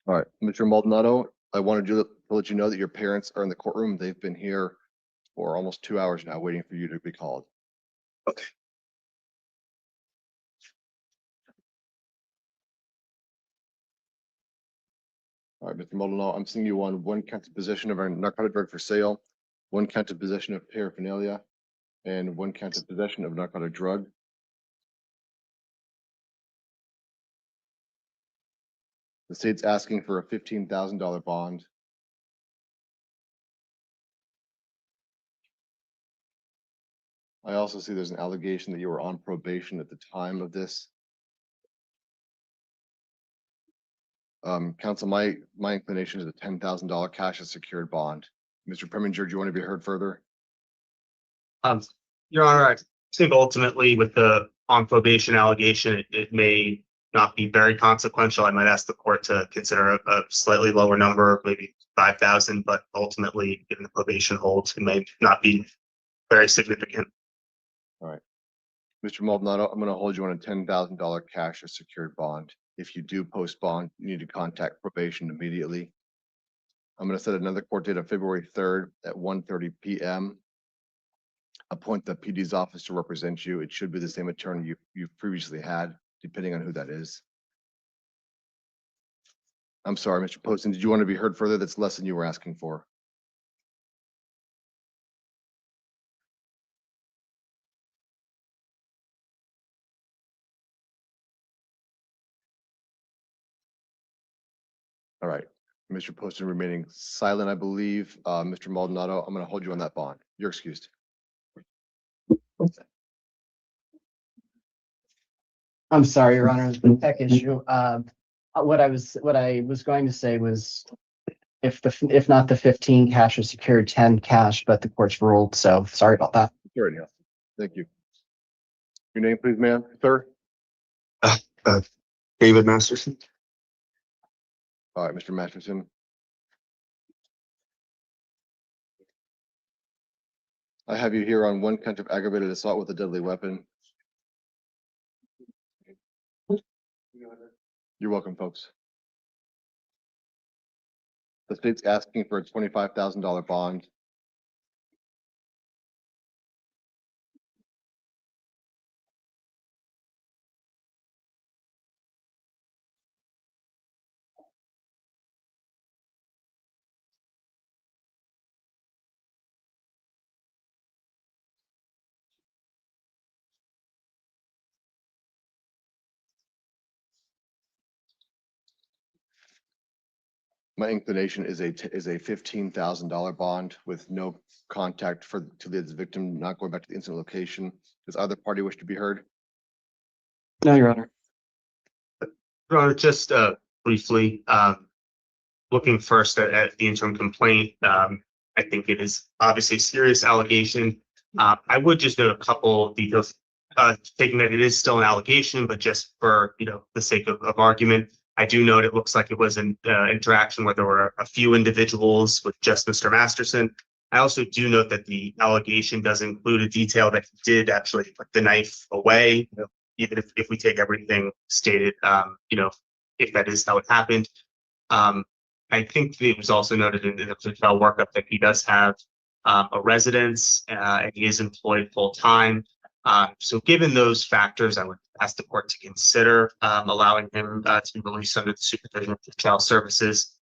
All right, Mr. Maldonado, I wanted to let you know that your parents are in the courtroom. They've been here for almost 2 hours now, waiting for you to be called. Okay. All right, Mr. Maldonado, I'm seeing you on 1 count of possession of a narcotic drug for sale, 1 count of possession of paraphernalia, and 1 count of possession of narcotic drug. The state's asking for a $15,000 bond. I also see there's an allegation that you were on probation at the time of this. Counsel, my inclination is a $10,000 cash as secured bond. Mr. Preminger, do you want to be heard further? Your Honor, I think ultimately with the on probation allegation, it may not be very consequential. I might ask the court to consider a slightly lower number, maybe 5,000, but ultimately, given the probation holds, it may not be very significant. All right. Mr. Maldonado, I'm going to hold you on a $10,000 cash as secured bond. If you do post bond, you need to contact probation immediately. I'm going to set another court date of February 3rd at 1:30 p.m. Appoint the PD's office to represent you. It should be the same attorney you've previously had, depending on who that is. I'm sorry, Mr. Poston, did you want to be heard further? That's less than you were asking for. All right, Mr. Poston remaining silent, I believe. Mr. Maldonado, I'm going to hold you on that bond. You're excused. I'm sorry, Your Honor, the tech issue. What I was going to say was if not the 15 cash is secured, 10 cash, but the court's ruled. So sorry about that. Sure, yeah. Thank you. Your name, please, ma'am, sir? David Masterson. All right, Mr. Masterson. I have you here on 1 count of aggravated assault with a deadly weapon. You're welcome, folks. The state's asking for a $25,000 bond. My inclination is a $15,000 bond with no contact to the victim, not going back to the incident location. Does either party wish to be heard? No, Your Honor. Your Honor, just briefly, looking first at the interim complaint, I think it is obviously a serious allegation. I would just note a couple details. taking that it is still an allegation, but just for, the sake of argument, I do note it looks like it was an interaction where there were a few individuals with just Mr. Masterson. I also do note that the allegation does include a detail that he did actually put the knife away, even if we take everything stated, if that is how it happened. I think it was also noted in the trial workup that he does have a residence and he is employed full time. So given those factors, I would ask the court to consider allowing him to be released under the supervision of the child services.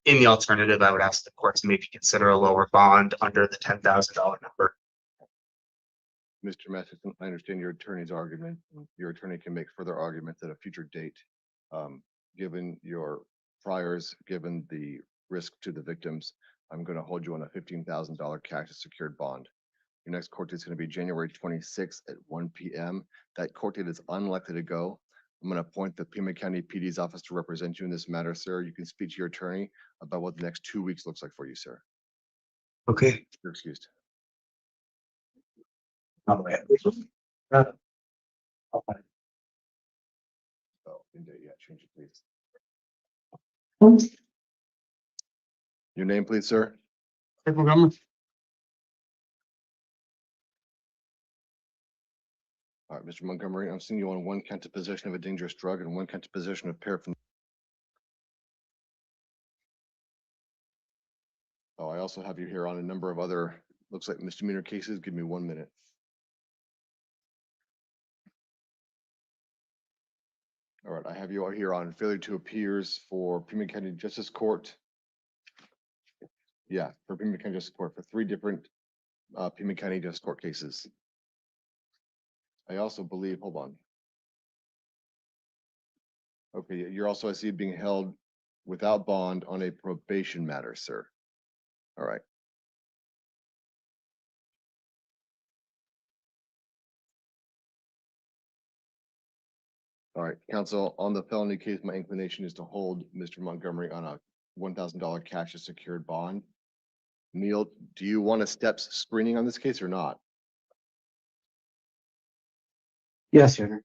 In the alternative, I would ask the court to maybe consider a lower bond under the $10,000 number. Mr. Matheson, I understand your attorney's argument. Your attorney can make further arguments at a future date. Given your priors, given the risk to the victims, I'm going to hold you on a $15,000 cash secured bond. Your next court date is going to be January 26th at 1 p.m. That court date is unlikely to go. I'm going to appoint the Pima County PD's office to represent you in this matter, sir. You can speak to your attorney about what the next 2 weeks looks like for you, sir. Okay. You're excused. Oh, indeed, yeah, change it, please. Your name, please, sir. All right, Mr. Montgomery, I'm seeing you on 1 count of possession of a dangerous drug and 1 count of possession of paraphernalia. Oh, I also have you here on a number of other, looks like misdemeanor cases. Give me 1 minute. All right, I have you out here on failure to appears for Pima County Justice Court. Yeah, for Pima County Justice Court for 3 different Pima County Justice Court cases. I also believe, hold on. Okay, you're also, I see, being held without bond on a probation matter, sir. All right. All right, counsel, on the felony case, my inclination is to hold Mr. Montgomery on a $1,000 cash as secured bond. Neil, do you want a steps screening on this case or not? Yes, Your Honor.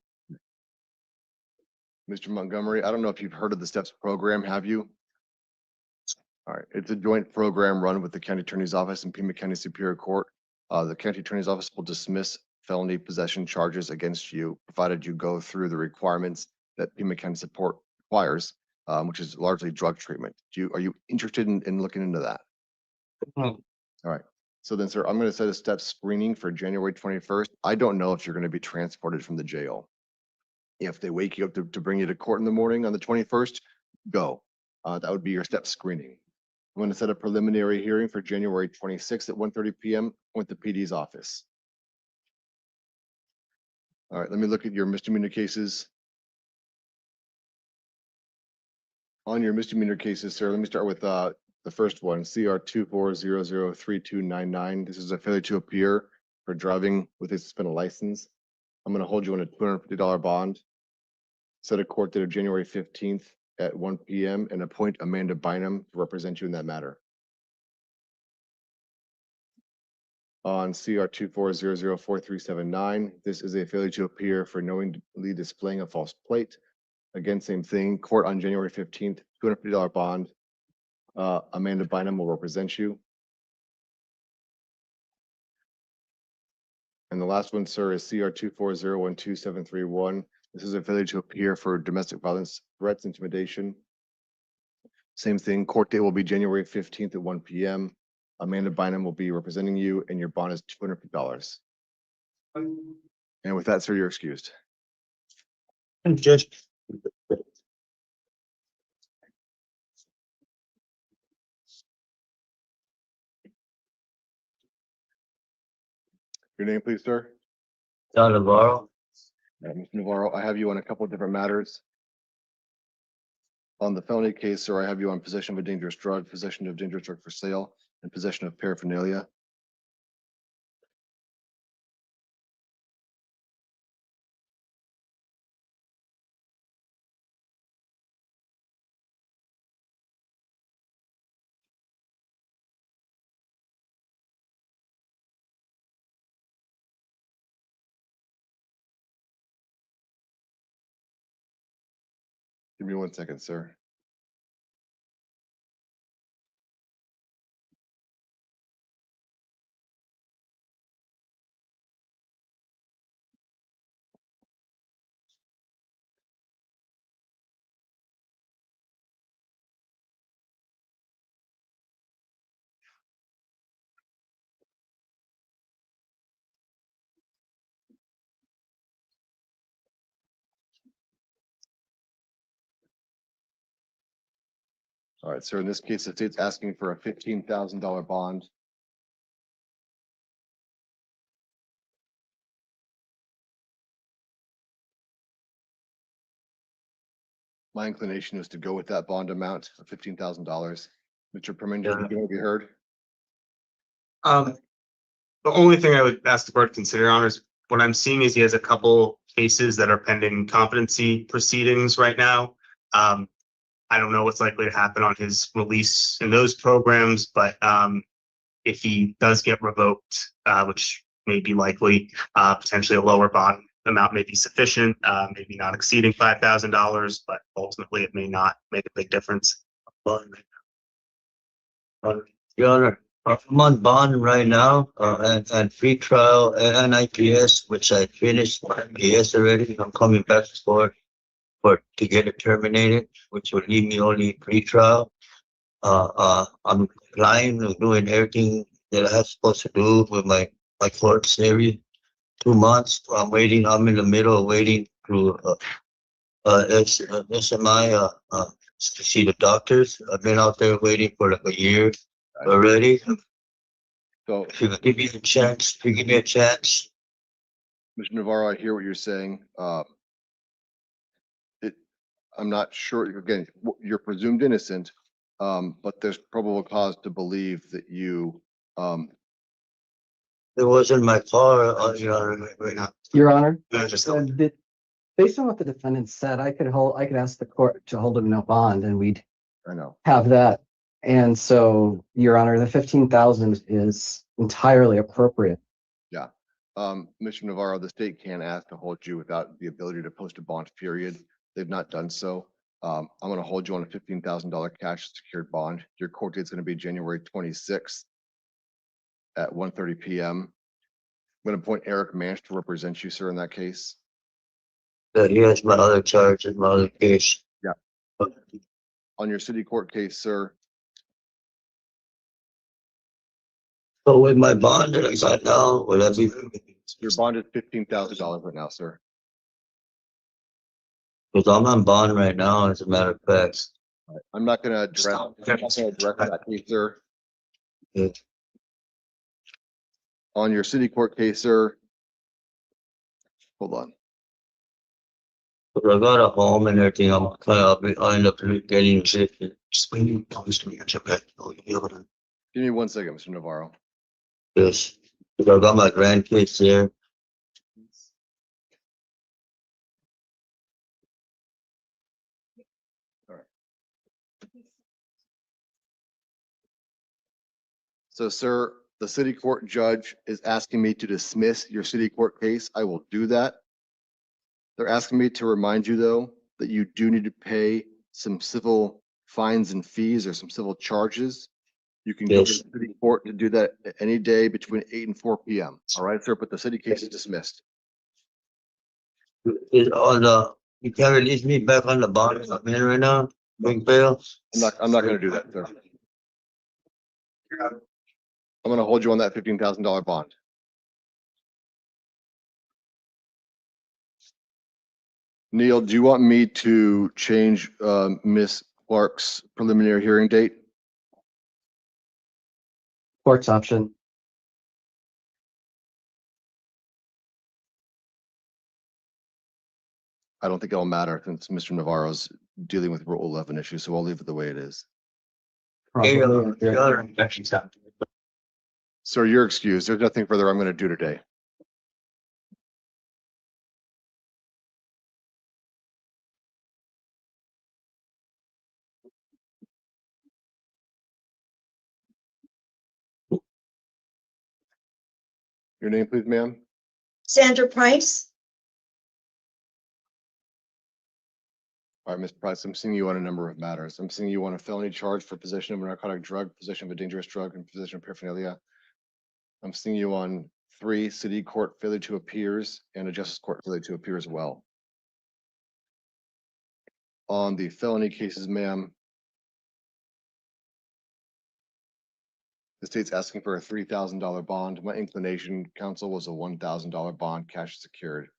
Mr. Montgomery, I don't know if you've heard of the steps program, have you? All right, it's a joint program run with the County Attorney's Office and Pima County Superior Court. The County Attorney's Office will dismiss felony possession charges against you, provided you go through the requirements that Pima County Support requires, which is largely drug treatment. Are you interested in looking into that? All right. So then, sir, I'm going to set a step screening for January 21st. I don't know if you're going to be transported from the jail. If they wake you up to bring you to court in the morning on the 21st, go. That would be your step screening. I'm going to set a preliminary hearing for January 26th at 1:30 p.m. with the PD's office. All right, let me look at your misdemeanor cases. On your misdemeanor cases, sir, let me start with the first one, CR 24003299. This is a failure to appear for driving with a suspended license. I'm going to hold you on a $250 bond. Set a court date of January 15th at 1 p.m. and appoint Amanda Bynum to represent you in that matter. On CR 24004379, this is a failure to appear for knowingly displaying a false plate. Again, same thing. Court on January 15th, $250 bond. Amanda Bynum will represent you. And the last one, sir, is CR 24012731. This is a failure to appear for domestic violence, threats, intimidation. Same thing. Court date will be January 15th at 1 p.m. Amanda Bynum will be representing you, and your bond is $250. And with that, sir, you're excused. Judge. Your name, please, sir. Don Navarro. Mr. Navarro, I have you on a couple of different matters. On the felony case, sir, I have you on possession of a dangerous drug, possession of dangerous drug for sale, and possession of paraphernalia. Give me 1 second, sir. All right, sir, in this case, the state's asking for a $15,000 bond. My inclination is to go with that bond amount of $15,000. Mr. Preminger, you be heard? The only thing I would ask the board to consider on is what I'm seeing is he has a couple cases that are pending competency proceedings right now. I don't know what's likely to happen on his release in those programs, but if he does get revoked, which may be likely, potentially a lower bond amount may be sufficient, maybe not exceeding $5,000, but ultimately it may not make a big difference. Your Honor, I'm on bond right now, and free trial and IPS, which I finished my IPS already. I'm coming back for to get it terminated, which would leave me only free trial. I'm applying, doing everything that I have supposed to do with my courts every 2 months. I'm waiting. I'm in the middle of waiting through SMI to see the doctors. I've been out there waiting for like a year already. So, If you give me a chance, if you give me a chance. Mr. Navarro, I hear what you're saying. I'm not sure, again, you're presumed innocent, but there's probable cause to believe that you, It wasn't my car, Your Honor. Right now. Your Honor, Just based on what the defendant said, I could ask the court to hold him no bond and we'd I know. have that. And so, Your Honor, the 15,000 is entirely appropriate. Mr. Navarro, the state can ask to hold you without the ability to post a bond period. They've not done so. I'm gonna hold you on a $15,000 cash secured bond. Your court date's gonna be January 26th at 1:30 PM. I'm gonna appoint Eric Manch to represent you, sir, in that case. That he has my other charges, my other case. Yeah. On your city court case, sir, So with my bond that I got now, will that be? your bond is $15,000 right now, sir. Because I'm on bond right now, as a matter of fact. I'm not gonna address that case, sir. Yeah. On your city court case, sir. Hold on. But I got a home and everything, I'll end up getting evicted. Just when you promise to me, I'll check back. You'll be able to. Give me 1 second, Mr. Navarro. Yes, because I got my grandkids there. So, sir, the city court judge is asking me to dismiss your city court case. I will do that. They're asking me to remind you, though, that you do need to pay some civil fines and fees or some civil charges. You can go to Yes. the city court to do that any day between 8 and 4 PM. All right, sir, but the city case is dismissed. Is on the, you can't release me back on the bond I'm in right now, big bail. I'm not gonna do that, sir. I'm gonna hold you on that $15,000 bond. Neil, do you want me to change Miss Clark's preliminary hearing date? Court's option. I don't think it'll matter since Mr. Navarro's dealing with Rule 11 issues, so I'll leave it the way it is. Hey, Probably. Your Honor, Actually, stop. Sir, you're excused. There's nothing further I'm gonna do today. Your name, please, ma'am? Sandra Price, All right, Ms. Price, I'm seeing you on a number of matters. I'm seeing you on a felony charge for possession of a narcotic drug, possession of a dangerous drug, and possession of paraphernalia. I'm seeing you on 3 city court failure to appears and a justice court failure to appear as well. On the felony cases, ma'am, the state's asking for a $3,000 bond. My inclination, counsel, was a $1,000 bond, cash secured.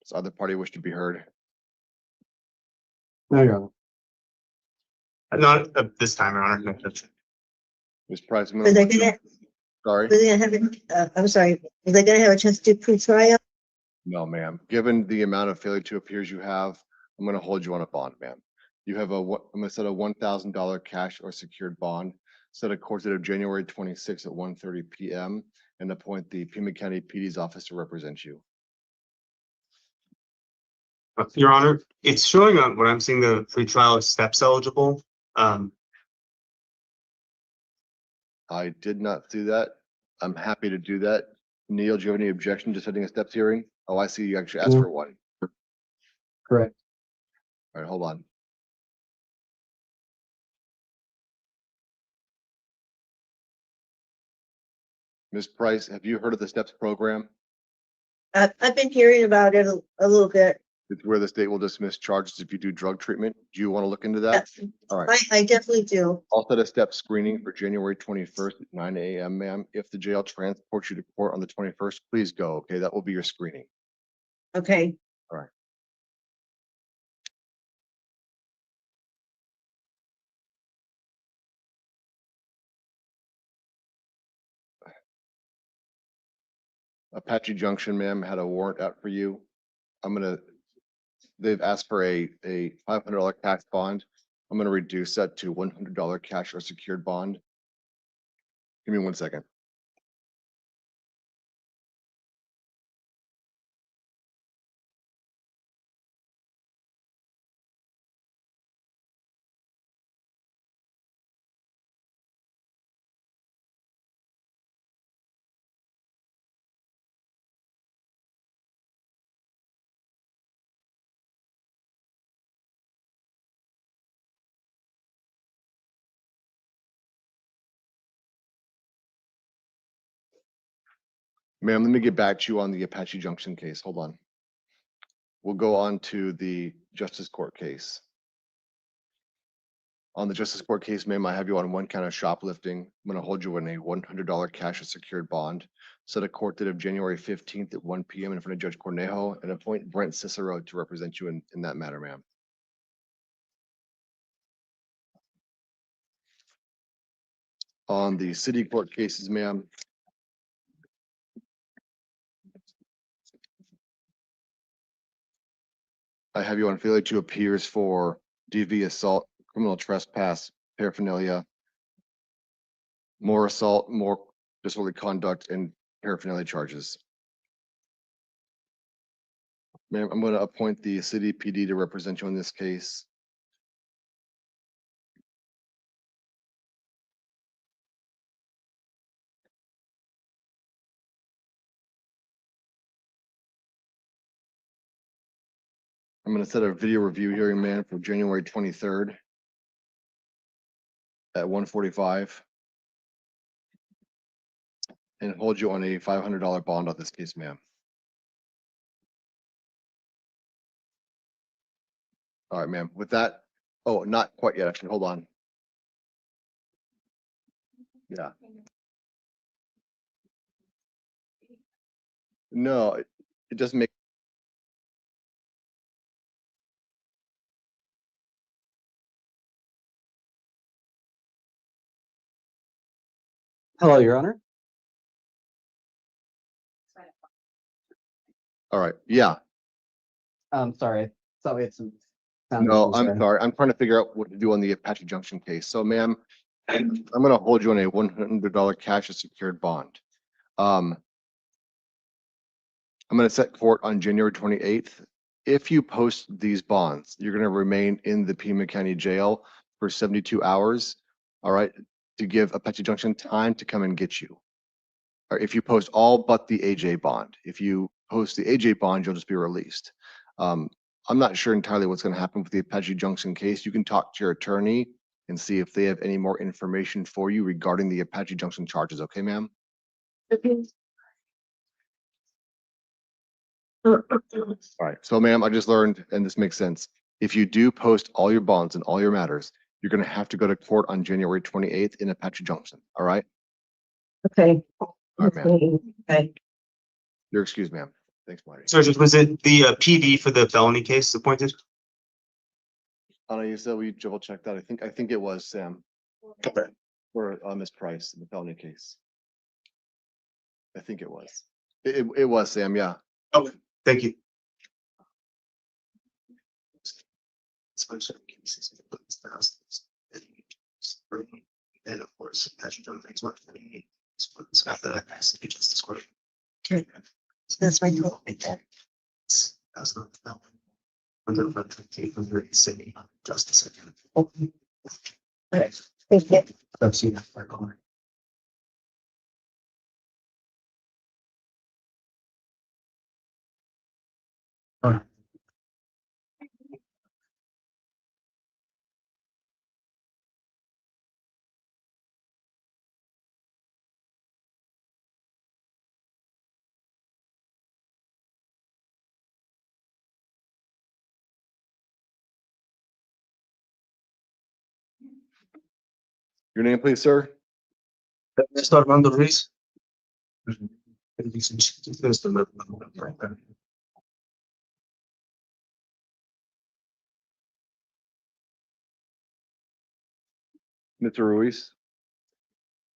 Does either party wish to be heard? No, Your Honor. Not this time, Your Honor. Ms. Price, I'm Are they gonna, gonna, sorry, are they gonna have, I'm sorry, are they gonna have a chance to do pre-trial? no, ma'am. Given the amount of failure to appears you have, I'm gonna hold you on a bond, ma'am. You have I'm gonna set a $1,000 cash or secured bond, set a court date of January 26th at 1:30 PM, and appoint the Pima County PD's office to represent you. Your Honor, it's showing on what I'm seeing the pretrial steps eligible. I did not do that. I'm happy to do that. Neil, do you have any objection to setting a steps hearing? Oh, I see you actually asked No. for one. Correct. All right, hold on. Ms. Price, have you heard of the STEPS program? I've been hearing about it a little bit. It's where the state will dismiss charges if you do drug treatment. Do you want to look into that? All right. I definitely do. I'll set a step screening for January 21st at 9 AM, ma'am. If the jail transports you to court on the 21st, please go, okay? That will be your screening. Okay. All right. Apache Junction, ma'am, had a warrant out for you. They've asked for a $500 cash bond. I'm gonna reduce that to $100 cash or secured bond. Give me 1 second. Ma'am, let me get back to you on the Apache Junction case. Hold on. We'll go on to the Justice Court case. On the Justice Court case, ma'am, I have you on 1 count of shoplifting. I'm gonna hold you on a $100 cash or secured bond. Set a court date of January 15th at 1 PM in front of Judge Cornejo and appoint Brent Cicero to represent you in that matter, ma'am. On the city court cases, ma'am, I have you on failure to appears for DV assault, criminal trespass, paraphernalia, more assault, more disorderly conduct, and paraphernalia charges. Ma'am, I'm going to appoint the city PD to represent you in this case. I'm going to set a video review hearing, ma'am, for January 23rd at 1:45 and hold you on a $500 bond on this case, ma'am. All right, ma'am. With that, oh, not quite yet. Actually, hold on. Yeah. No, it doesn't make. Hello, Your Honor. All right. Yeah. Sorry. So we had some. No, I'm sorry. I'm trying to figure out what to do on the Apache Junction case. So, ma'am, I'm going to hold you on a $100 cash or secured bond. I'm going to set court on January 28th. If you post these bonds, you're going to remain in the Pima County Jail for 72 hours. All right, to give Apache Junction time to come and get you. Or if you post all but the AJ bond, if you post the AJ bond, you'll just be released. I'm not sure entirely what's gonna happen with the Apache Junction case. You can talk to your attorney and see if they have any more information for you regarding the Apache Junction charges, okay, ma'am? All right, so ma'am, I just learned, and this makes sense. If you do post all your bonds and all your matters, you're gonna have to go to court on January 28th in Apache Junction, all right? Okay. All right, ma'am. Okay. You're excused, ma'am. Thanks, Marty. So was it the PD for the felony case appointed? Anna, you said we double checked that. I think it was Sam. Okay. For Miss Price in the felony case. I think it was. It was Sam, yeah. Okay, thank you. And of course, Patrick Jones makes much money. It's got the capacity justice court. That's my total. That's not the felony. Under the city justice. Okay. Thank you. I've seen that for calling. Your name, please, sir? Mr. Armando Ruiz. Mr. Ruiz?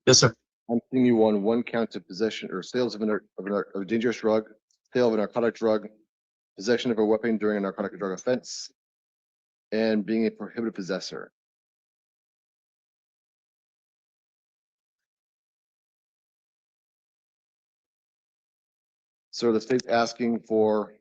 Yes, sir. I'm seeing you on one count of possession or sales of a dangerous drug, sale of a narcotic drug, possession of a weapon during a narcotic drug offense, and being a prohibited possessor. Sir, the state's asking for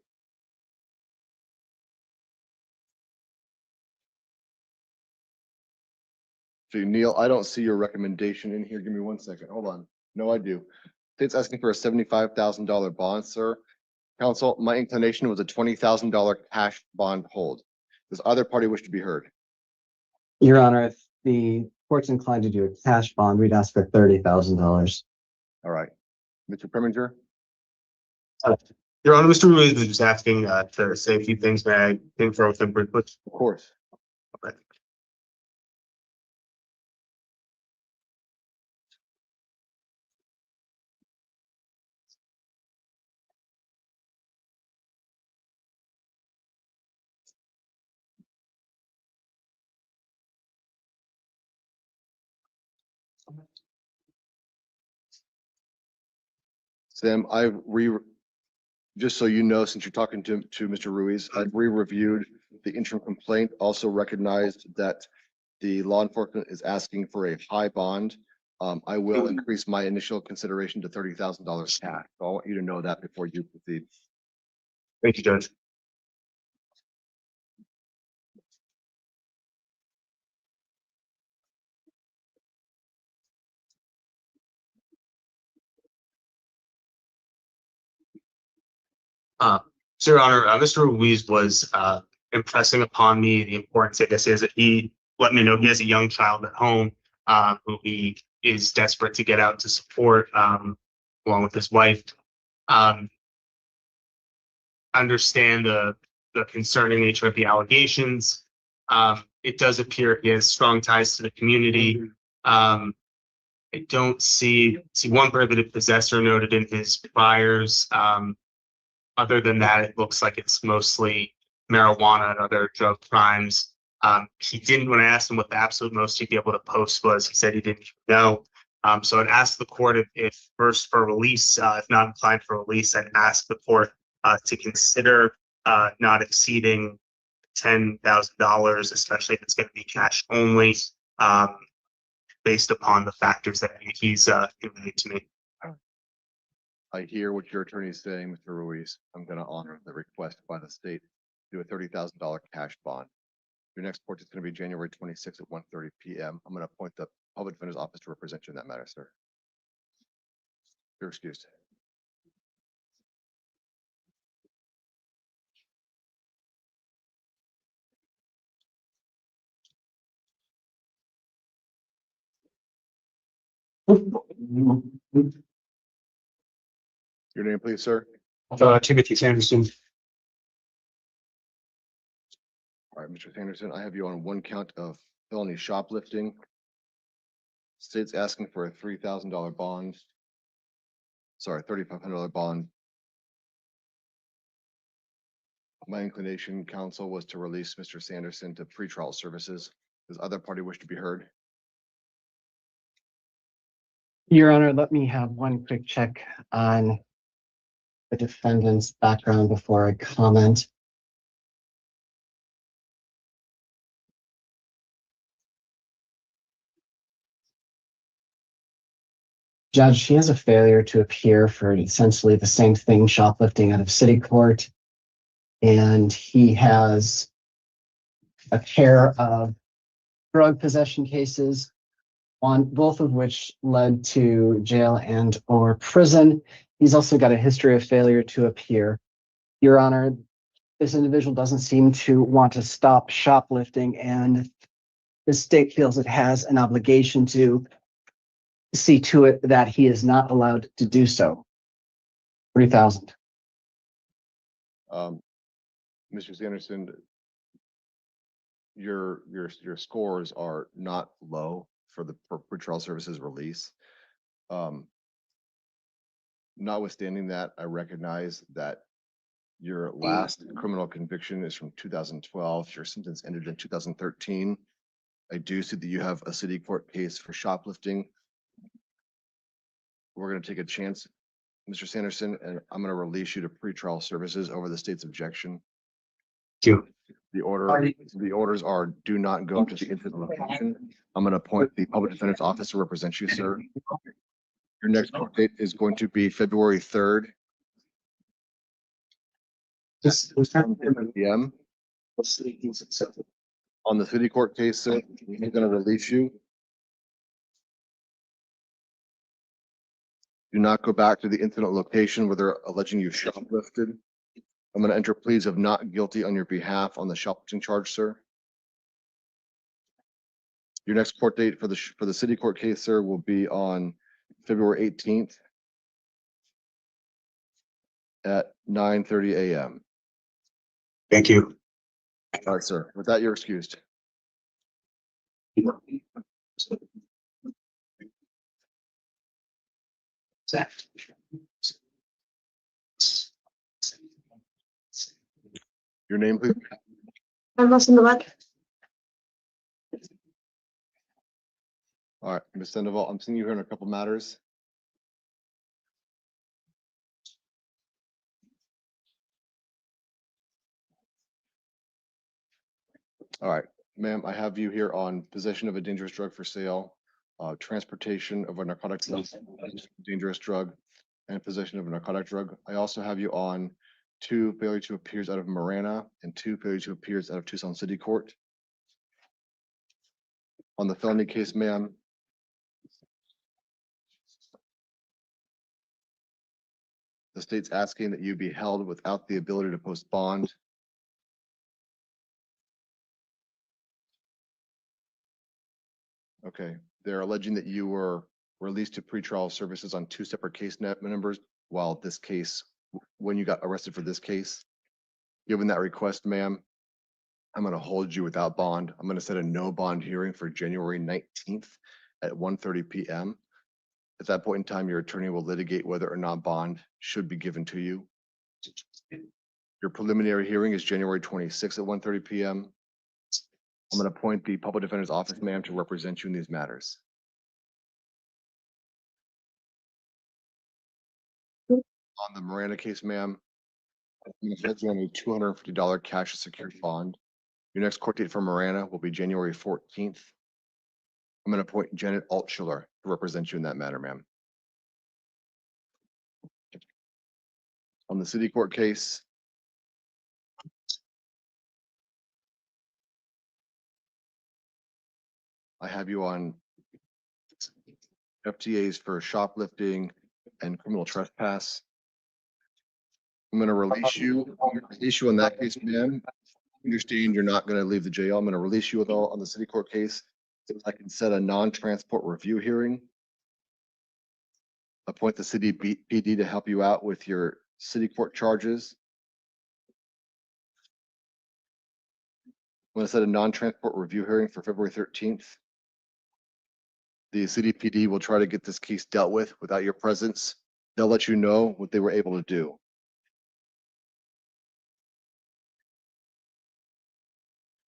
Neil, I don't see your recommendation in here. Give me 1 second. Hold on. No, I do. State's asking for a $75,000 bond, sir. Counsel, my inclination was a $20,000 cash bond hold. Does either party wish to be heard? Your Honor, if the court's inclined to do a cash bond, we'd ask for $30,000. All right. Mr. Preminger? Your Honor, Mr. Ruiz was just asking to say a few things. May I confer with him briefly? Of course. Okay. Sam, just so you know, since you're talking to Mr. Ruiz, I re-reviewed the interim complaint, also recognized that the law enforcement is asking for a high bond. I will increase my initial consideration to $30,000 cash. So I want you to know that before you proceed. Thank you, Judge. So, Your Honor, Mr. Ruiz was impressing upon me the importance, I guess, is that he let me know he has a young child at home who he is desperate to get out to support along with his wife. Understand the concerning nature of the allegations. It does appear he has strong ties to the community. I don't see one prohibited possessor noted in his priors. Other than that, it looks like it's mostly marijuana and other drug crimes. He didn't, when I asked him what the absolute most he'd be able to post was, he said he didn't know. So I'd ask the court if first for release, if not inclined for release, I'd ask the court to consider not exceeding $10,000, especially if it's going to be cash only, based upon the factors that he's conveyed to me. I hear what your attorney is saying, Mr. Ruiz. I'm going to honor the request by the state to do a $30,000 cash bond. Your next court is going to be January 26th at 1:30 p.m. I'm going to appoint the public defender's office to represent you in that matter, sir. You're excused. Your name, please, sir. Timothy Sanderson. All right, Mr. Sanderson, I have you on one count of felony shoplifting. State's asking for a $3,000 bond. Sorry, $3,500 bond. My inclination, counsel, was to release Mr. Sanderson to pretrial services. Does other party wish to be heard? Your Honor, let me have one quick check on the defendant's background before I comment. Judge, she has a failure to appear for essentially the same thing, shoplifting out of city court. And he has a pair of drug possession cases, on both of which led to jail and or prison. He's also got a history of failure to appear. Your Honor, this individual doesn't seem to want to stop shoplifting, and the state feels it has an obligation to see to it that he is not allowed to do so. 3,000. Mr. Sanderson, your scores are not low for the pretrial services release. Notwithstanding that, I recognize that your last criminal conviction is from 2012. Your sentence ended in 2013. I do see that you have a city court case for shoplifting. We're going to take a chance, Mr. Sanderson, and I'm going to release you to pretrial services over the state's objection. Thank you. The orders are do not go to the incident location. I'm going to appoint the public defender's office to represent you, sir. Your next court date is going to be February 3rd. This was time. PM. On the city court case, sir, we're going to release you. Do not go back to the incident location where they're alleging you shoplifted. I'm going to enter pleas of not guilty on your behalf on the shoplifting charge, sir. Your next court date for the city court case, sir, will be on February 18th at 9:30 a.m. Thank you. All right, sir. With that, you're excused. Your name, please. I'm listening to what? All right, Ms. Sandoval, I'm seeing you here in a couple matters. All right, ma'am, I have you here on possession of a dangerous drug for sale, transportation of a narcotic dangerous drug, and possession of a narcotic drug. I also have you on 2 failure to appears out of Marana and 2 failure to appears out of Tucson City Court. On the felony case, ma'am, the state's asking that you be held without the ability to post bond. Okay, they're alleging that you were released to pretrial services on 2 separate case numbers, while this case, when you got arrested for this case. Given that request, ma'am, I'm going to hold you without bond. I'm going to set a no bond hearing for January 19th at 1:30 p.m. At that point in time, your attorney will litigate whether or not bond should be given to you. Your preliminary hearing is January 26th at 1:30 p.m. I'm going to appoint the public defender's office, ma'am, to represent you in these matters. On the Miranda case, ma'am, I'm going to hold you on a $250 cash secured bond. Your next court date for Miranda will be January 14th. I'm going to appoint Janet Altschiller to represent you in that matter, ma'am. On the city court case, I have you on FTAs for shoplifting and criminal trespass. I'm going to release you. On that case, ma'am. Understand you're not going to leave the jail. I'm going to release you with all on the city court case. So I can set a non-transport review hearing. appoint the city PD to help you out with your city court charges. I'm going to set a non-transport review hearing for February 13th. The city PD will try to get this case dealt with without your presence. They'll let you know what they were able to do.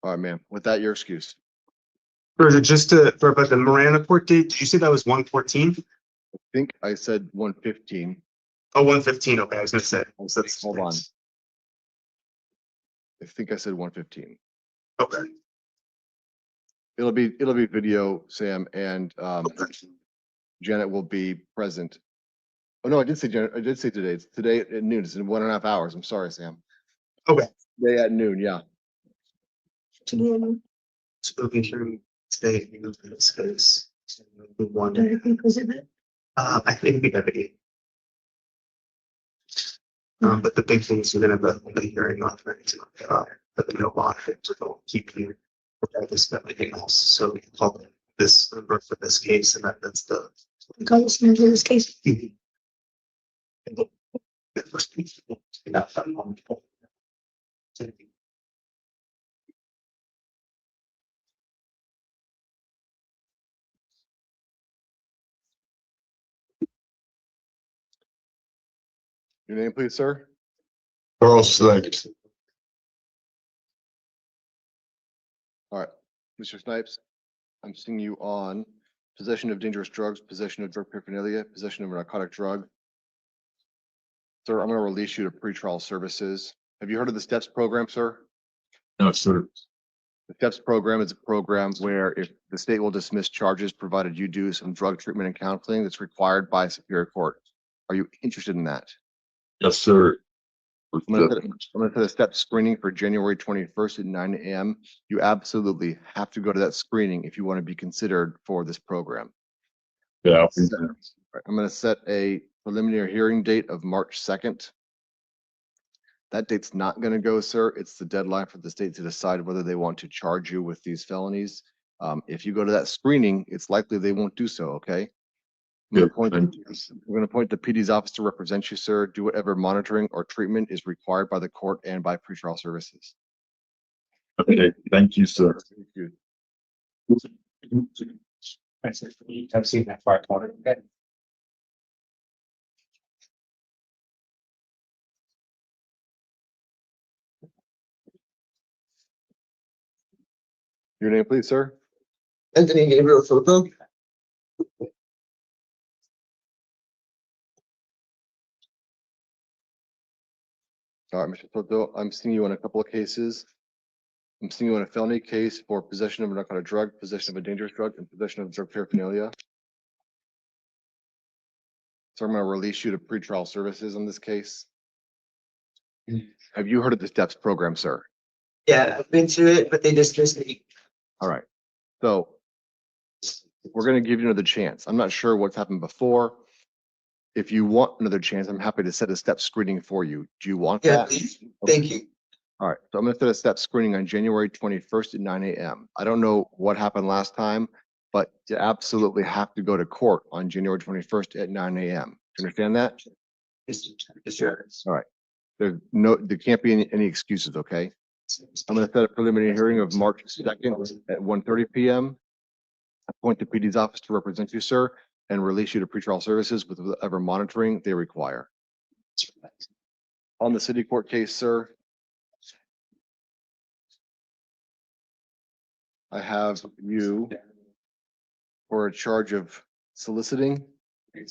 All right, ma'am. With that, your excuse. Or is it just for about the Miranda court date? Did you say that was 114? I think I said 115. Oh, 115. Okay, I was gonna say. So that's, Hold on. I think I said 115. Okay. It'll be video, Sam, and Janet will be present. Oh no, I did say Janet. I did say today. It's today at noon. It's in 1.5 hours. I'm sorry, Sam. Okay. Today at noon. Yeah. So we'll be hearing today because the one. I think we have it. But the big thing is we're gonna have the hearing on but the no bond so don't keep you regardless of everything else. So we can call this number for this case, and that's the. Call this number for this case. Your name, please, sir. Charles Snipes. All right, Mr. Snipes, I'm seeing you on possession of dangerous drugs, possession of drug paraphernalia, possession of a narcotic drug. Sir, I'm going to release you to pretrial services. Have you heard of the STEPS program, sir? No, sir. The STEPS program is a program where if the state will dismiss charges provided you do some drug treatment and counseling that's required by Superior Court. Are you interested in that? Yes, sir. I'm going to set a STEP screening for January 21st at 9 a.m. You absolutely have to go to that screening if you want to be considered for this program. Yeah. I'm going to set a preliminary hearing date of March 2nd. That date's not going to go, sir. It's the deadline for the state to decide whether they want to charge you with these felonies. If you go to that screening, it's likely they won't do so, okay? We're going to appoint the PD's office to represent you, sir. Do whatever monitoring or treatment is required by the court and by pretrial services. Okay, thank you, sir. Thank you. I've seen that far. Okay. Your name, please, sir. Anthony Gabriel Soto. All right, Mr. Soto, I'm seeing you on a couple of cases. I'm seeing you on a felony case for possession of a narcotic drug, possession of a dangerous drug, and possession of drug paraphernalia. So I'm going to release you to pretrial services on this case. Have you heard of the STEPS program, sir? Yeah, I've been to it, but they dismissed me. All right. So we're going to give you another chance. I'm not sure what's happened before. If you want another chance, I'm happy to set a STEP screening for you. Do you want Yeah, that? please. Thank you. All right. So I'm going to set a STEP screening on January 21st at 9 a.m. I don't know what happened last time, but you absolutely have to go to court on January 21st at 9 a.m. Do you understand that? Sure. All right. There can't be any excuses, okay? I'm going to set a preliminary hearing of March 2nd at 1:30 p.m. Appoint the PD's office to represent you, sir, and release you to pretrial services with whatever monitoring they require. On the city court case, sir, I have you for a charge of soliciting. I'm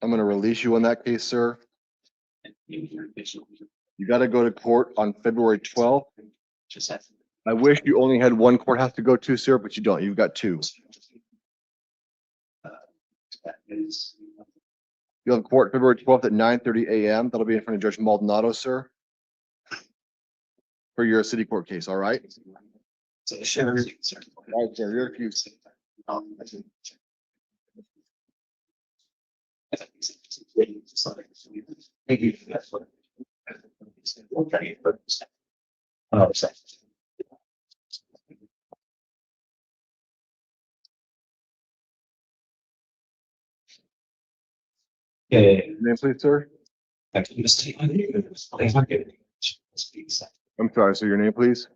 going to release you on that case, sir. You got to go to court on February 12th. I wish you only had one courthouse to go to, sir, but you don't. You've got two. You'll have court February 12th at 9:30 a.m. That'll be in front of Judge Maldonado, sir, for your city court case. All right. Sure. All right, sir. You're accused. Thank you. Yeah. Name, please, sir? I'm I'm sorry, so your name, please?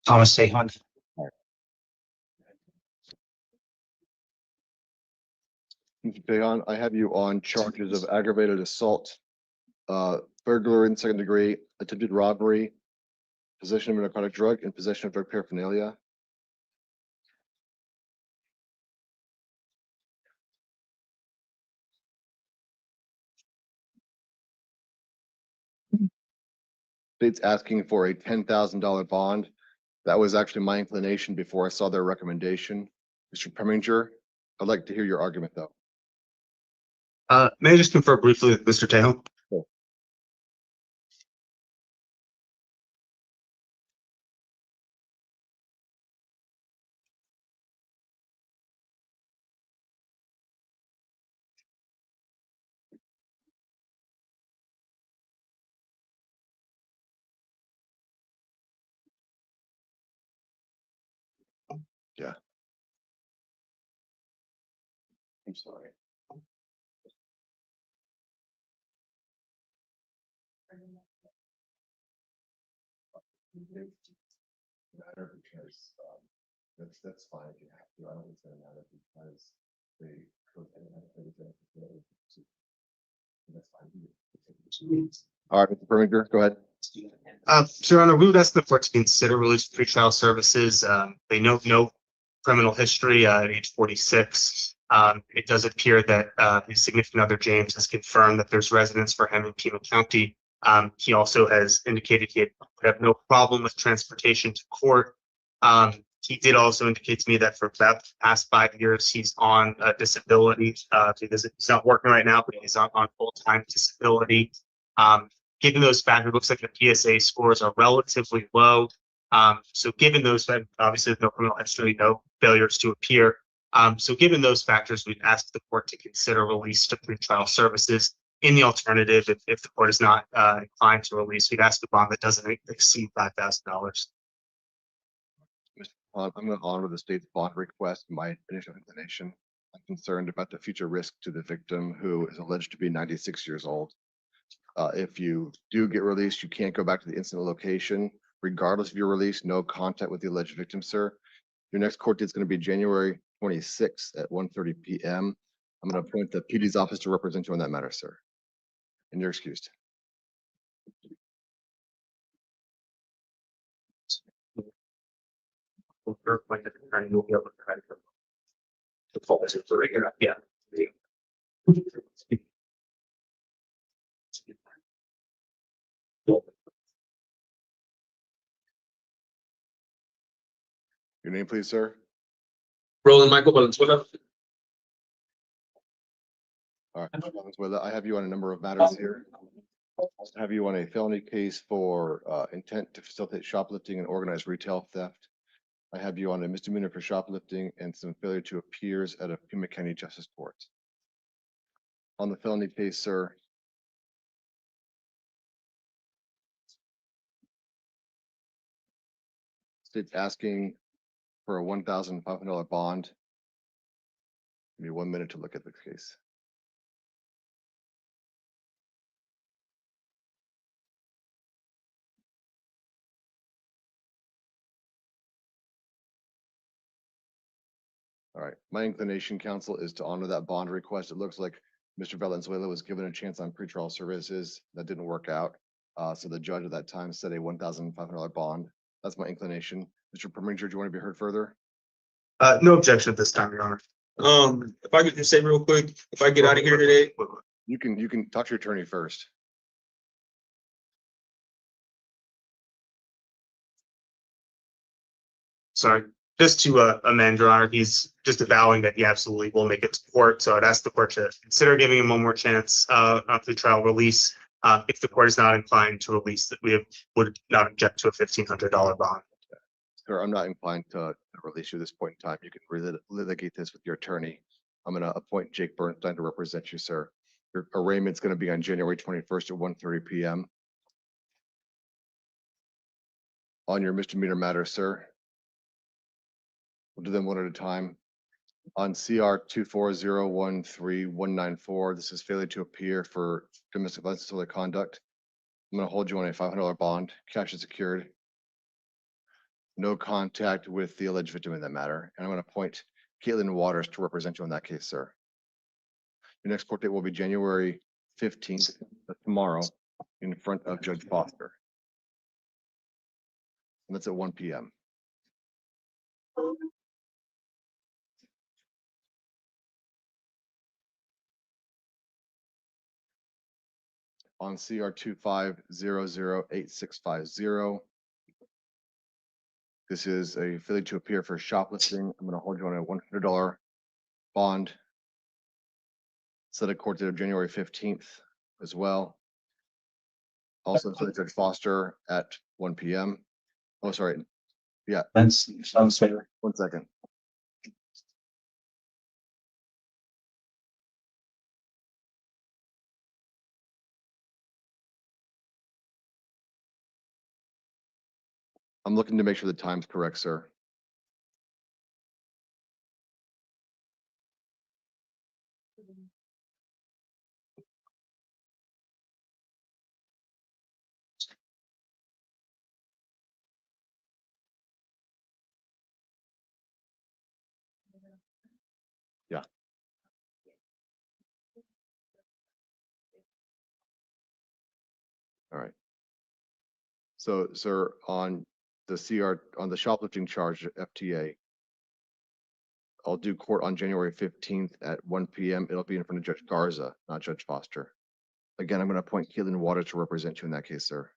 Thomas Tahan. Mr. Payon, I have you on charges of aggravated assault, burglary in second degree, attempted robbery, possession of a narcotic drug, and possession of drug paraphernalia. State's asking for a $10,000 bond. That was actually my inclination before I saw their recommendation. Mr. Preminger, I'd like to hear your argument, though. May I just confer briefly with Mr. Tejo? Sure. Yeah. I'm sorry. Matter because that's fine if you have to. I don't think it's gonna matter because they. That's fine. All right, Mr. Preminger, go ahead. So, Your Honor, we would ask the court to consider release of pretrial services. They note no criminal history at age 46. It does appear that his significant other, James, has confirmed that there's residence for him in Pima County. He also has indicated he would have no problem with transportation to court. He did also indicate to me that for about the past 5 years, he's on disability because he's not working right now, but he's on full-time disability. Given those factors, it looks like the PSA scores are relatively low. So given those, obviously no criminal history, no failures to appear. So given those factors, we'd ask the court to consider release to pretrial services. In the alternative, if the court is not inclined to release, we'd ask a bond that doesn't exceed $5,000. I'm going to honor the state's bond request. My initial inclination. I'm concerned about the future risk to the victim, who is alleged to be 96 years old. If you do get released, you can't go back to the incident location. Regardless of your release, no contact with the alleged victim, sir. Your next court date is going to be January 26th at 1:30 p.m. I'm going to appoint the PD's office to represent you on that matter, sir. And you're excused. Yeah. Your name, please, sir. Roland Michael Valenzuela. All right, Mr. Valenzuela, I have you on a number of matters here. I have you on a felony case for intent to facilitate shoplifting and organized retail theft. I have you on a misdemeanor for shoplifting and some failure to appears at a Pima County Justice Court. On the felony case, sir. State's asking for a $1,500 bond. Give me 1 minute to look at the case. All right, my inclination, counsel, is to honor that bond request. It looks like Mr. Valenzuela was given a chance on pretrial services. That didn't work out. So the judge at that time set a $1,500 bond. That's my inclination. Mr. Preminger, do you want to be heard further? No objection at this time, Your Honor. If I could just say real quick, if I get out of here today, You can talk to your attorney first. Sorry, just to amend, Your Honor, he's just avowing that he absolutely will make it to court. So I'd ask the court to consider giving him one more chance on pretrial release. If the court is not inclined to release, that would not object to a $1,500 bond. Sir, I'm not inclined to release you at this point in time. You can litigate this with your attorney. I'm going to appoint Jake Bernstein to represent you, sir. Your arraignment's going to be on January 21st at 1:30 p.m. On your misdemeanor matter, sir. We'll do them one at a time. On CR 24013-194, this is failure to appear for domestic violence disorderly conduct. I'm going to hold you on a $500 bond, cash is secured. No contact with the alleged victim in that matter. And I'm going to appoint Caitlin Waters to represent you on that case, sir. Your next court date will be January 15th, tomorrow, in front of Judge Foster. And that's at 1 p.m. On CR 25008650. This is a failure to appear for shoplifting. I'm going to hold you on a $100 bond. Set a court date of January 15th as well. Also, set Judge Foster at 1 p.m. Oh, sorry. Yeah. That's, I'm sorry. 1 second. I'm looking to make sure the time's correct, sir. Yeah. All right. So, sir, on the on the shoplifting charge FTA, I'll do court on January 15th at 1 p.m. It'll be in front of Judge Garza, not Judge Foster. Again, I'm going to appoint Caitlin Waters to represent you in that case, sir.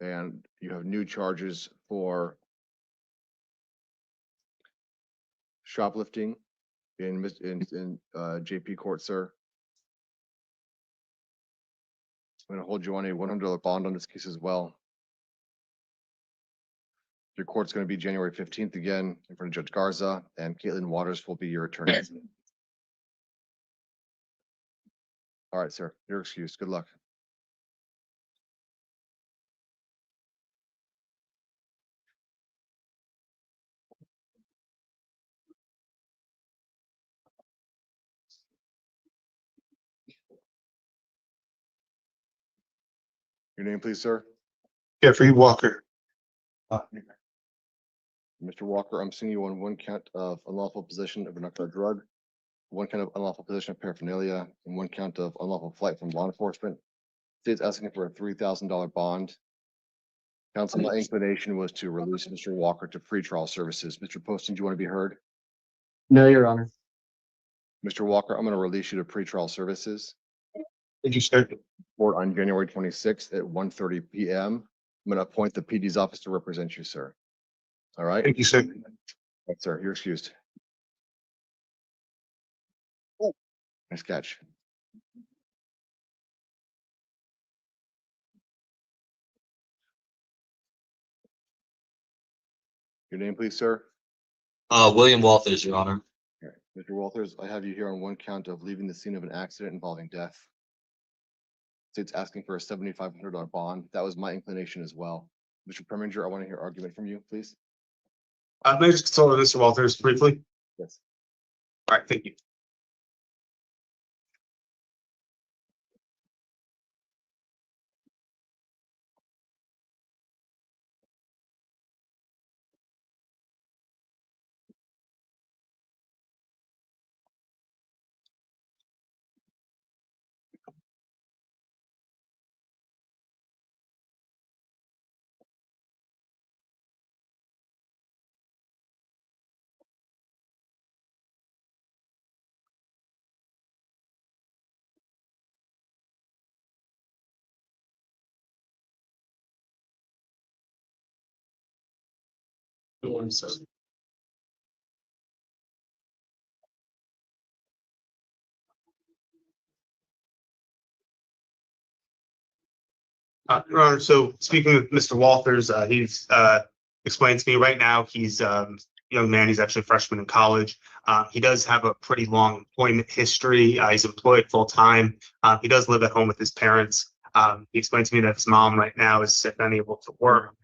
And you have new charges for shoplifting in JP court, sir. I'm going to hold you on a $100 bond on this case as well. Your court's going to be January 15th again in front of Judge Garza, and Caitlin Waters will be your attorney. All right, sir, you're excused. Good luck. Your name, please, sir. Jeffrey Walker. Mr. Walker, I'm seeing you on 1 count of unlawful possession of a narcotic drug, 1 count of unlawful possession of paraphernalia, and 1 count of unlawful flight from law enforcement. State's asking for a $3,000 bond. Counsel, my inclination was to release Mr. Walker to pretrial services. Mr. Poston, do you want to be heard? No, Your Honor. Mr. Walker, I'm going to release you to pretrial services. Did you start? Court on January 26th at 1:30 p.m. I'm going to appoint the PD's office to represent you, sir. All right? Thank you, sir. Right, sir, you're excused. Oh, nice catch. Your name, please, sir. William Walters, Your Honor. Okay. Mr. Walters, I have you here on 1 count of leaving the scene of an accident involving death. State's asking for a $7,500 bond. That was my inclination as well. Mr. Preminger, I want to hear argument from you, please. May I just consult with Mr. Walters briefly? Yes. All right, thank you. Your Honor, so speaking with Mr. Walters, he's explained to me right now he's young man. He's actually a freshman in college. He does have a pretty long employment history. He's employed full time. He does live at home with his parents. He explained to me that his mom right now is sick, unable to work.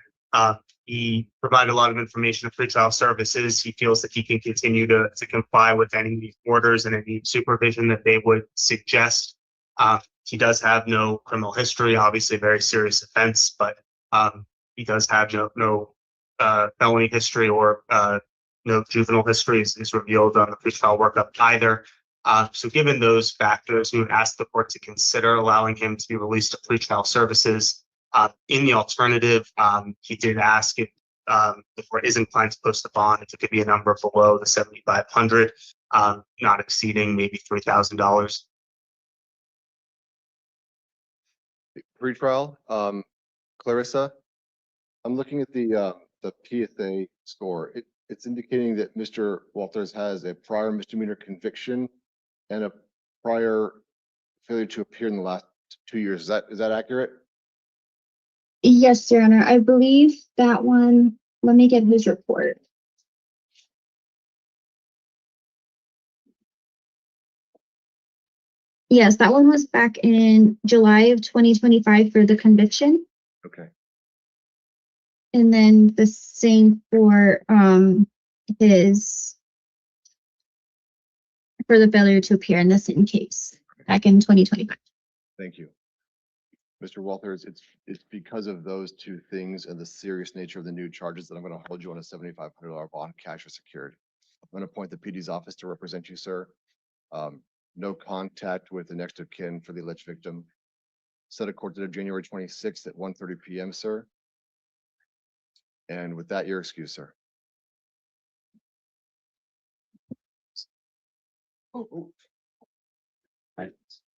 He provided a lot of information to pretrial services. He feels that he can continue to comply with any orders and any supervision that they would suggest. He does have no criminal history, obviously a very serious offense, but he does have no felony history or no juvenile history is revealed on the pretrial workup either. So given those factors, we would ask the court to consider allowing him to be released to pretrial services. In the alternative, he did ask if the court is inclined to post a bond, if it could be a number below the 7,500, not exceeding maybe $3,000. Pretrial, Clarissa, I'm looking at the PSA score. It's indicating that Mr. Walters has a prior misdemeanor conviction and a prior failure to appear in the last 2 years. Is that accurate? Yes, Your Honor. I believe that one, let me get his report. Yes, that one was back in July of 2025 for the conviction. Okay. And then the same for his for the failure to appear in the same case back in 2025. Thank you. Mr. Walters, it's because of those two things and the serious nature of the new charges that I'm going to hold you on a $7,500 bond, cash or secured. I'm going to appoint the PD's office to represent you, sir. No contact with the next of kin for the alleged victim. Set a court date of January 26th at 1:30 p.m., sir. And with that, your excuse, sir. I'm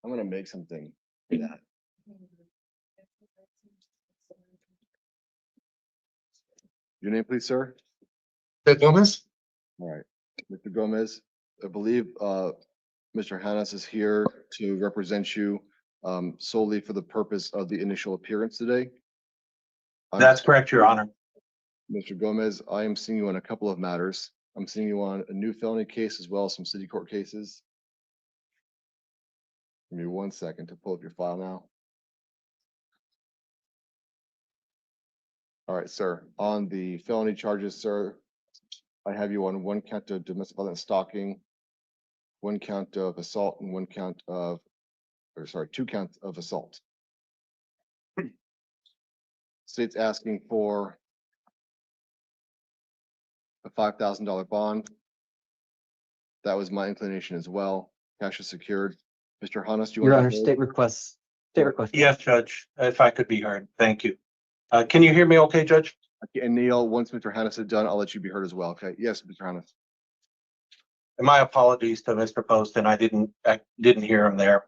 going to make something. Yeah. Your name, please, sir. Gomez? All right, Mr. Gomez, I believe Mr. Hannes is here to represent you solely for the purpose of the initial appearance today. That's correct, Your Honor. Mr. Gomez, I am seeing you on a couple of matters. I'm seeing you on a new felony case as well as some city court cases. Give me 1 second to pull up your file now. All right, sir. On the felony charges, sir, I have you on 1 count of domestic violence stalking, 1 count of assault, and 2 counts of assault. State's asking for a $5,000 bond. That was my inclination as well. Cash is secured. Mr. Hannes, do you Your want Honor, to? state request. Yes, Judge, if I could be heard. Thank you. Can you hear me okay, Judge? And Neil, once Mr. Hannes is done, I'll let you be heard as well. Okay. Yes, Mr. Hannes. And my apologies to Mr. Poston. I didn't hear him there.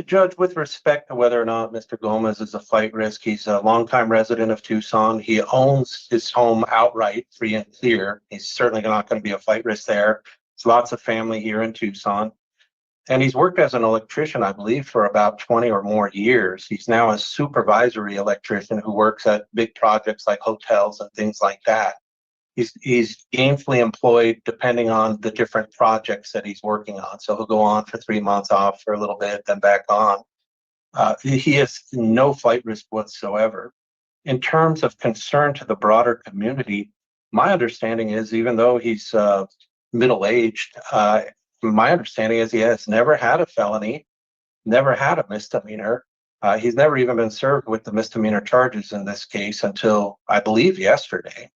Judge, with respect to whether or not Mr. Gomez is a flight risk, he's a longtime resident of Tucson. He owns his home outright, free and clear. He's certainly not going to be a flight risk there. There's lots of family here in Tucson. And he's worked as an electrician, I believe, for about 20 or more years. He's now a supervisory electrician who works at big projects like hotels and things like that. He's gainfully employed depending on the different projects that he's working on. So he'll go on for 3 months, off for a little bit, then back on. He has no flight risk whatsoever. In terms of concern to the broader community, my understanding is even though he's middle-aged, my understanding is he has never had a felony, never had a misdemeanor. He's never even been served with the misdemeanor charges in this case until, I believe, yesterday.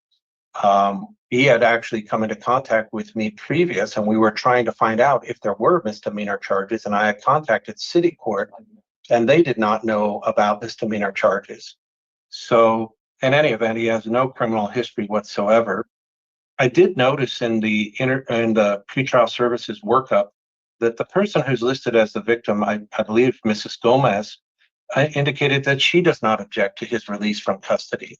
He had actually come into contact with me previous, and we were trying to find out if there were misdemeanor charges, and I had contacted city court, and they did not know about misdemeanor charges. So in any event, he has no criminal history whatsoever. I did notice in the pretrial services workup that the person who's listed as the victim, I believe Mrs. Gomez, indicated that she does not object to his release from custody.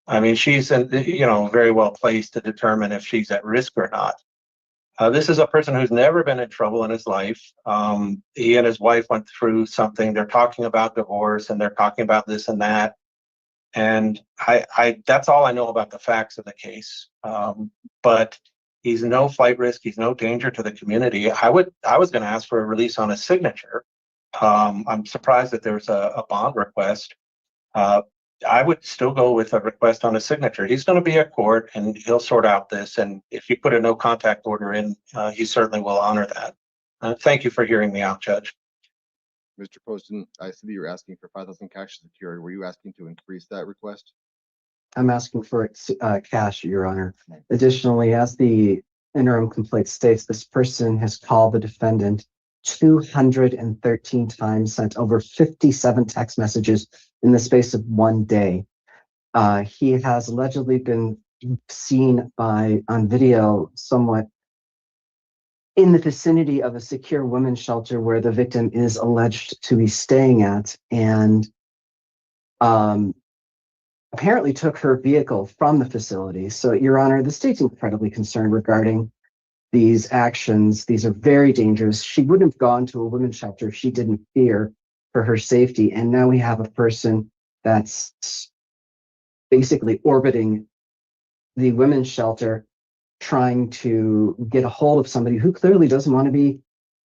I mean, she's very well placed to determine if she's at risk or not. This is a person who's never been in trouble in his life. He and his wife went through something. They're talking about divorce and they're talking about this and that. And that's all I know about the facts of the case. But he's no flight risk. He's no danger to the community. I was going to ask for a release on his signature. I'm surprised that there's a bond request. I would still go with a request on a signature. He's going to be at court and he'll sort out this. And if you put a no contact order in, he certainly will honor that. Thank you for hearing me out, Judge. Mr. Poston, I see that you're asking for 5,000 cash secured. Were you asking to increase that request? I'm asking for cash, Your Honor. Additionally, as the interim complaint states, this person has called the defendant 213 times, sent over 57 text messages in the space of one day. He has allegedly been seen on video somewhat in the vicinity of a secure women's shelter where the victim is alleged to be staying at, and apparently took her vehicle from the facility. So, Your Honor, the state's incredibly concerned regarding these actions. These are very dangerous. She wouldn't have gone to a women's shelter if she didn't fear for her safety. And now we have a person that's basically orbiting the women's shelter, trying to get a hold of somebody who clearly doesn't want to be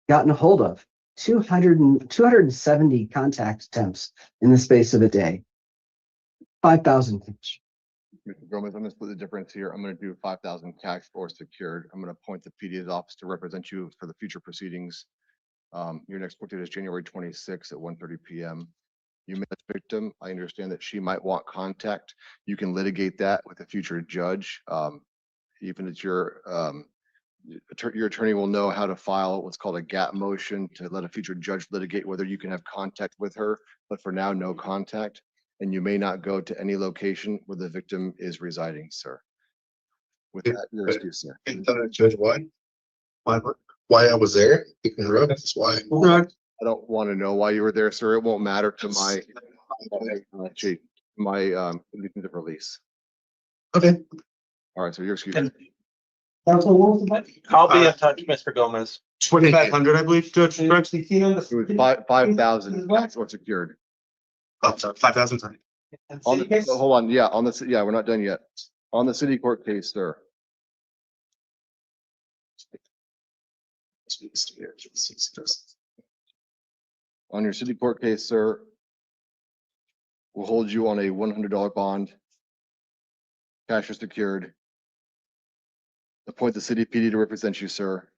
gotten a hold of. 270 contact attempts in the space of a day. 5,000 cash. Mr. Gomez, I'm going to split the difference here. I'm going to do 5,000 cash or secured. I'm going to appoint the PD's office to represent you for the future proceedings. Your next court date is January 26th at 1:30 p.m. You met the victim. I understand that she might want contact. You can litigate that with a future judge. Even if your attorney will know how to file what's called a gap motion to let a future judge litigate whether you can have contact with her, but for now, no contact. And you may not go to any location where the victim is residing, sir. With that, your excuse, sir. Judge, why I was there? That's why. I don't want to know why you were there, sir. It won't matter to my conditions of release. Okay. All right, so your excuse. I'll be in touch, Mr. Gomez. 2,500, I believe, Judge. Correct? It was 5,000 or secured. Oh, sorry, 5,000. Sorry. On the, hold on, yeah, we're not done yet. On the city court case, sir. On your city court case, sir, we'll hold you on a $100 bond. Cash is secured. Appoint the city PD to represent you, sir.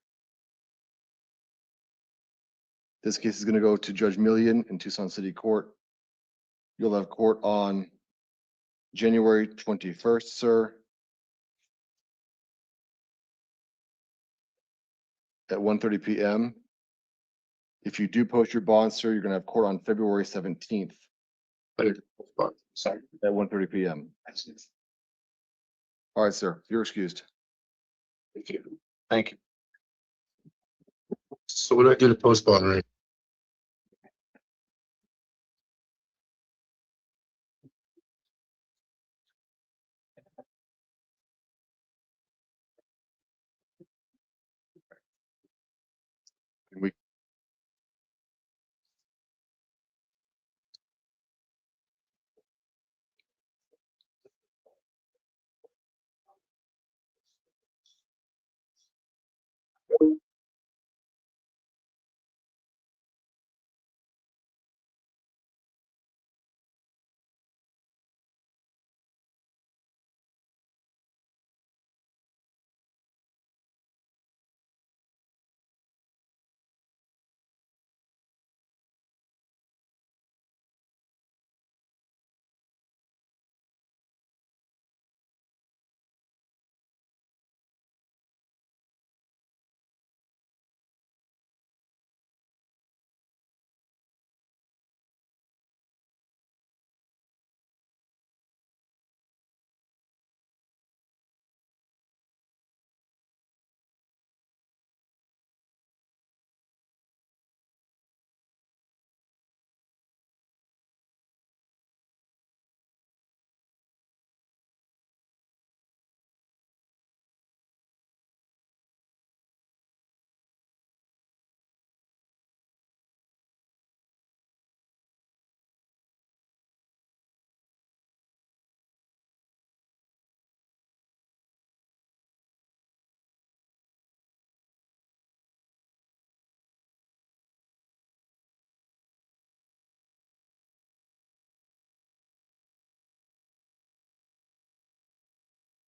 This case is going to go to Judge Million in Tucson City Court. You'll have court on January 21st, sir. At 1:30 p.m. If you do post your bond, sir, you're going to have court on February 17th. Sorry. At 1:30 p.m. All right, sir, you're excused. Thank you. Thank you. So what do I do to post bond, right?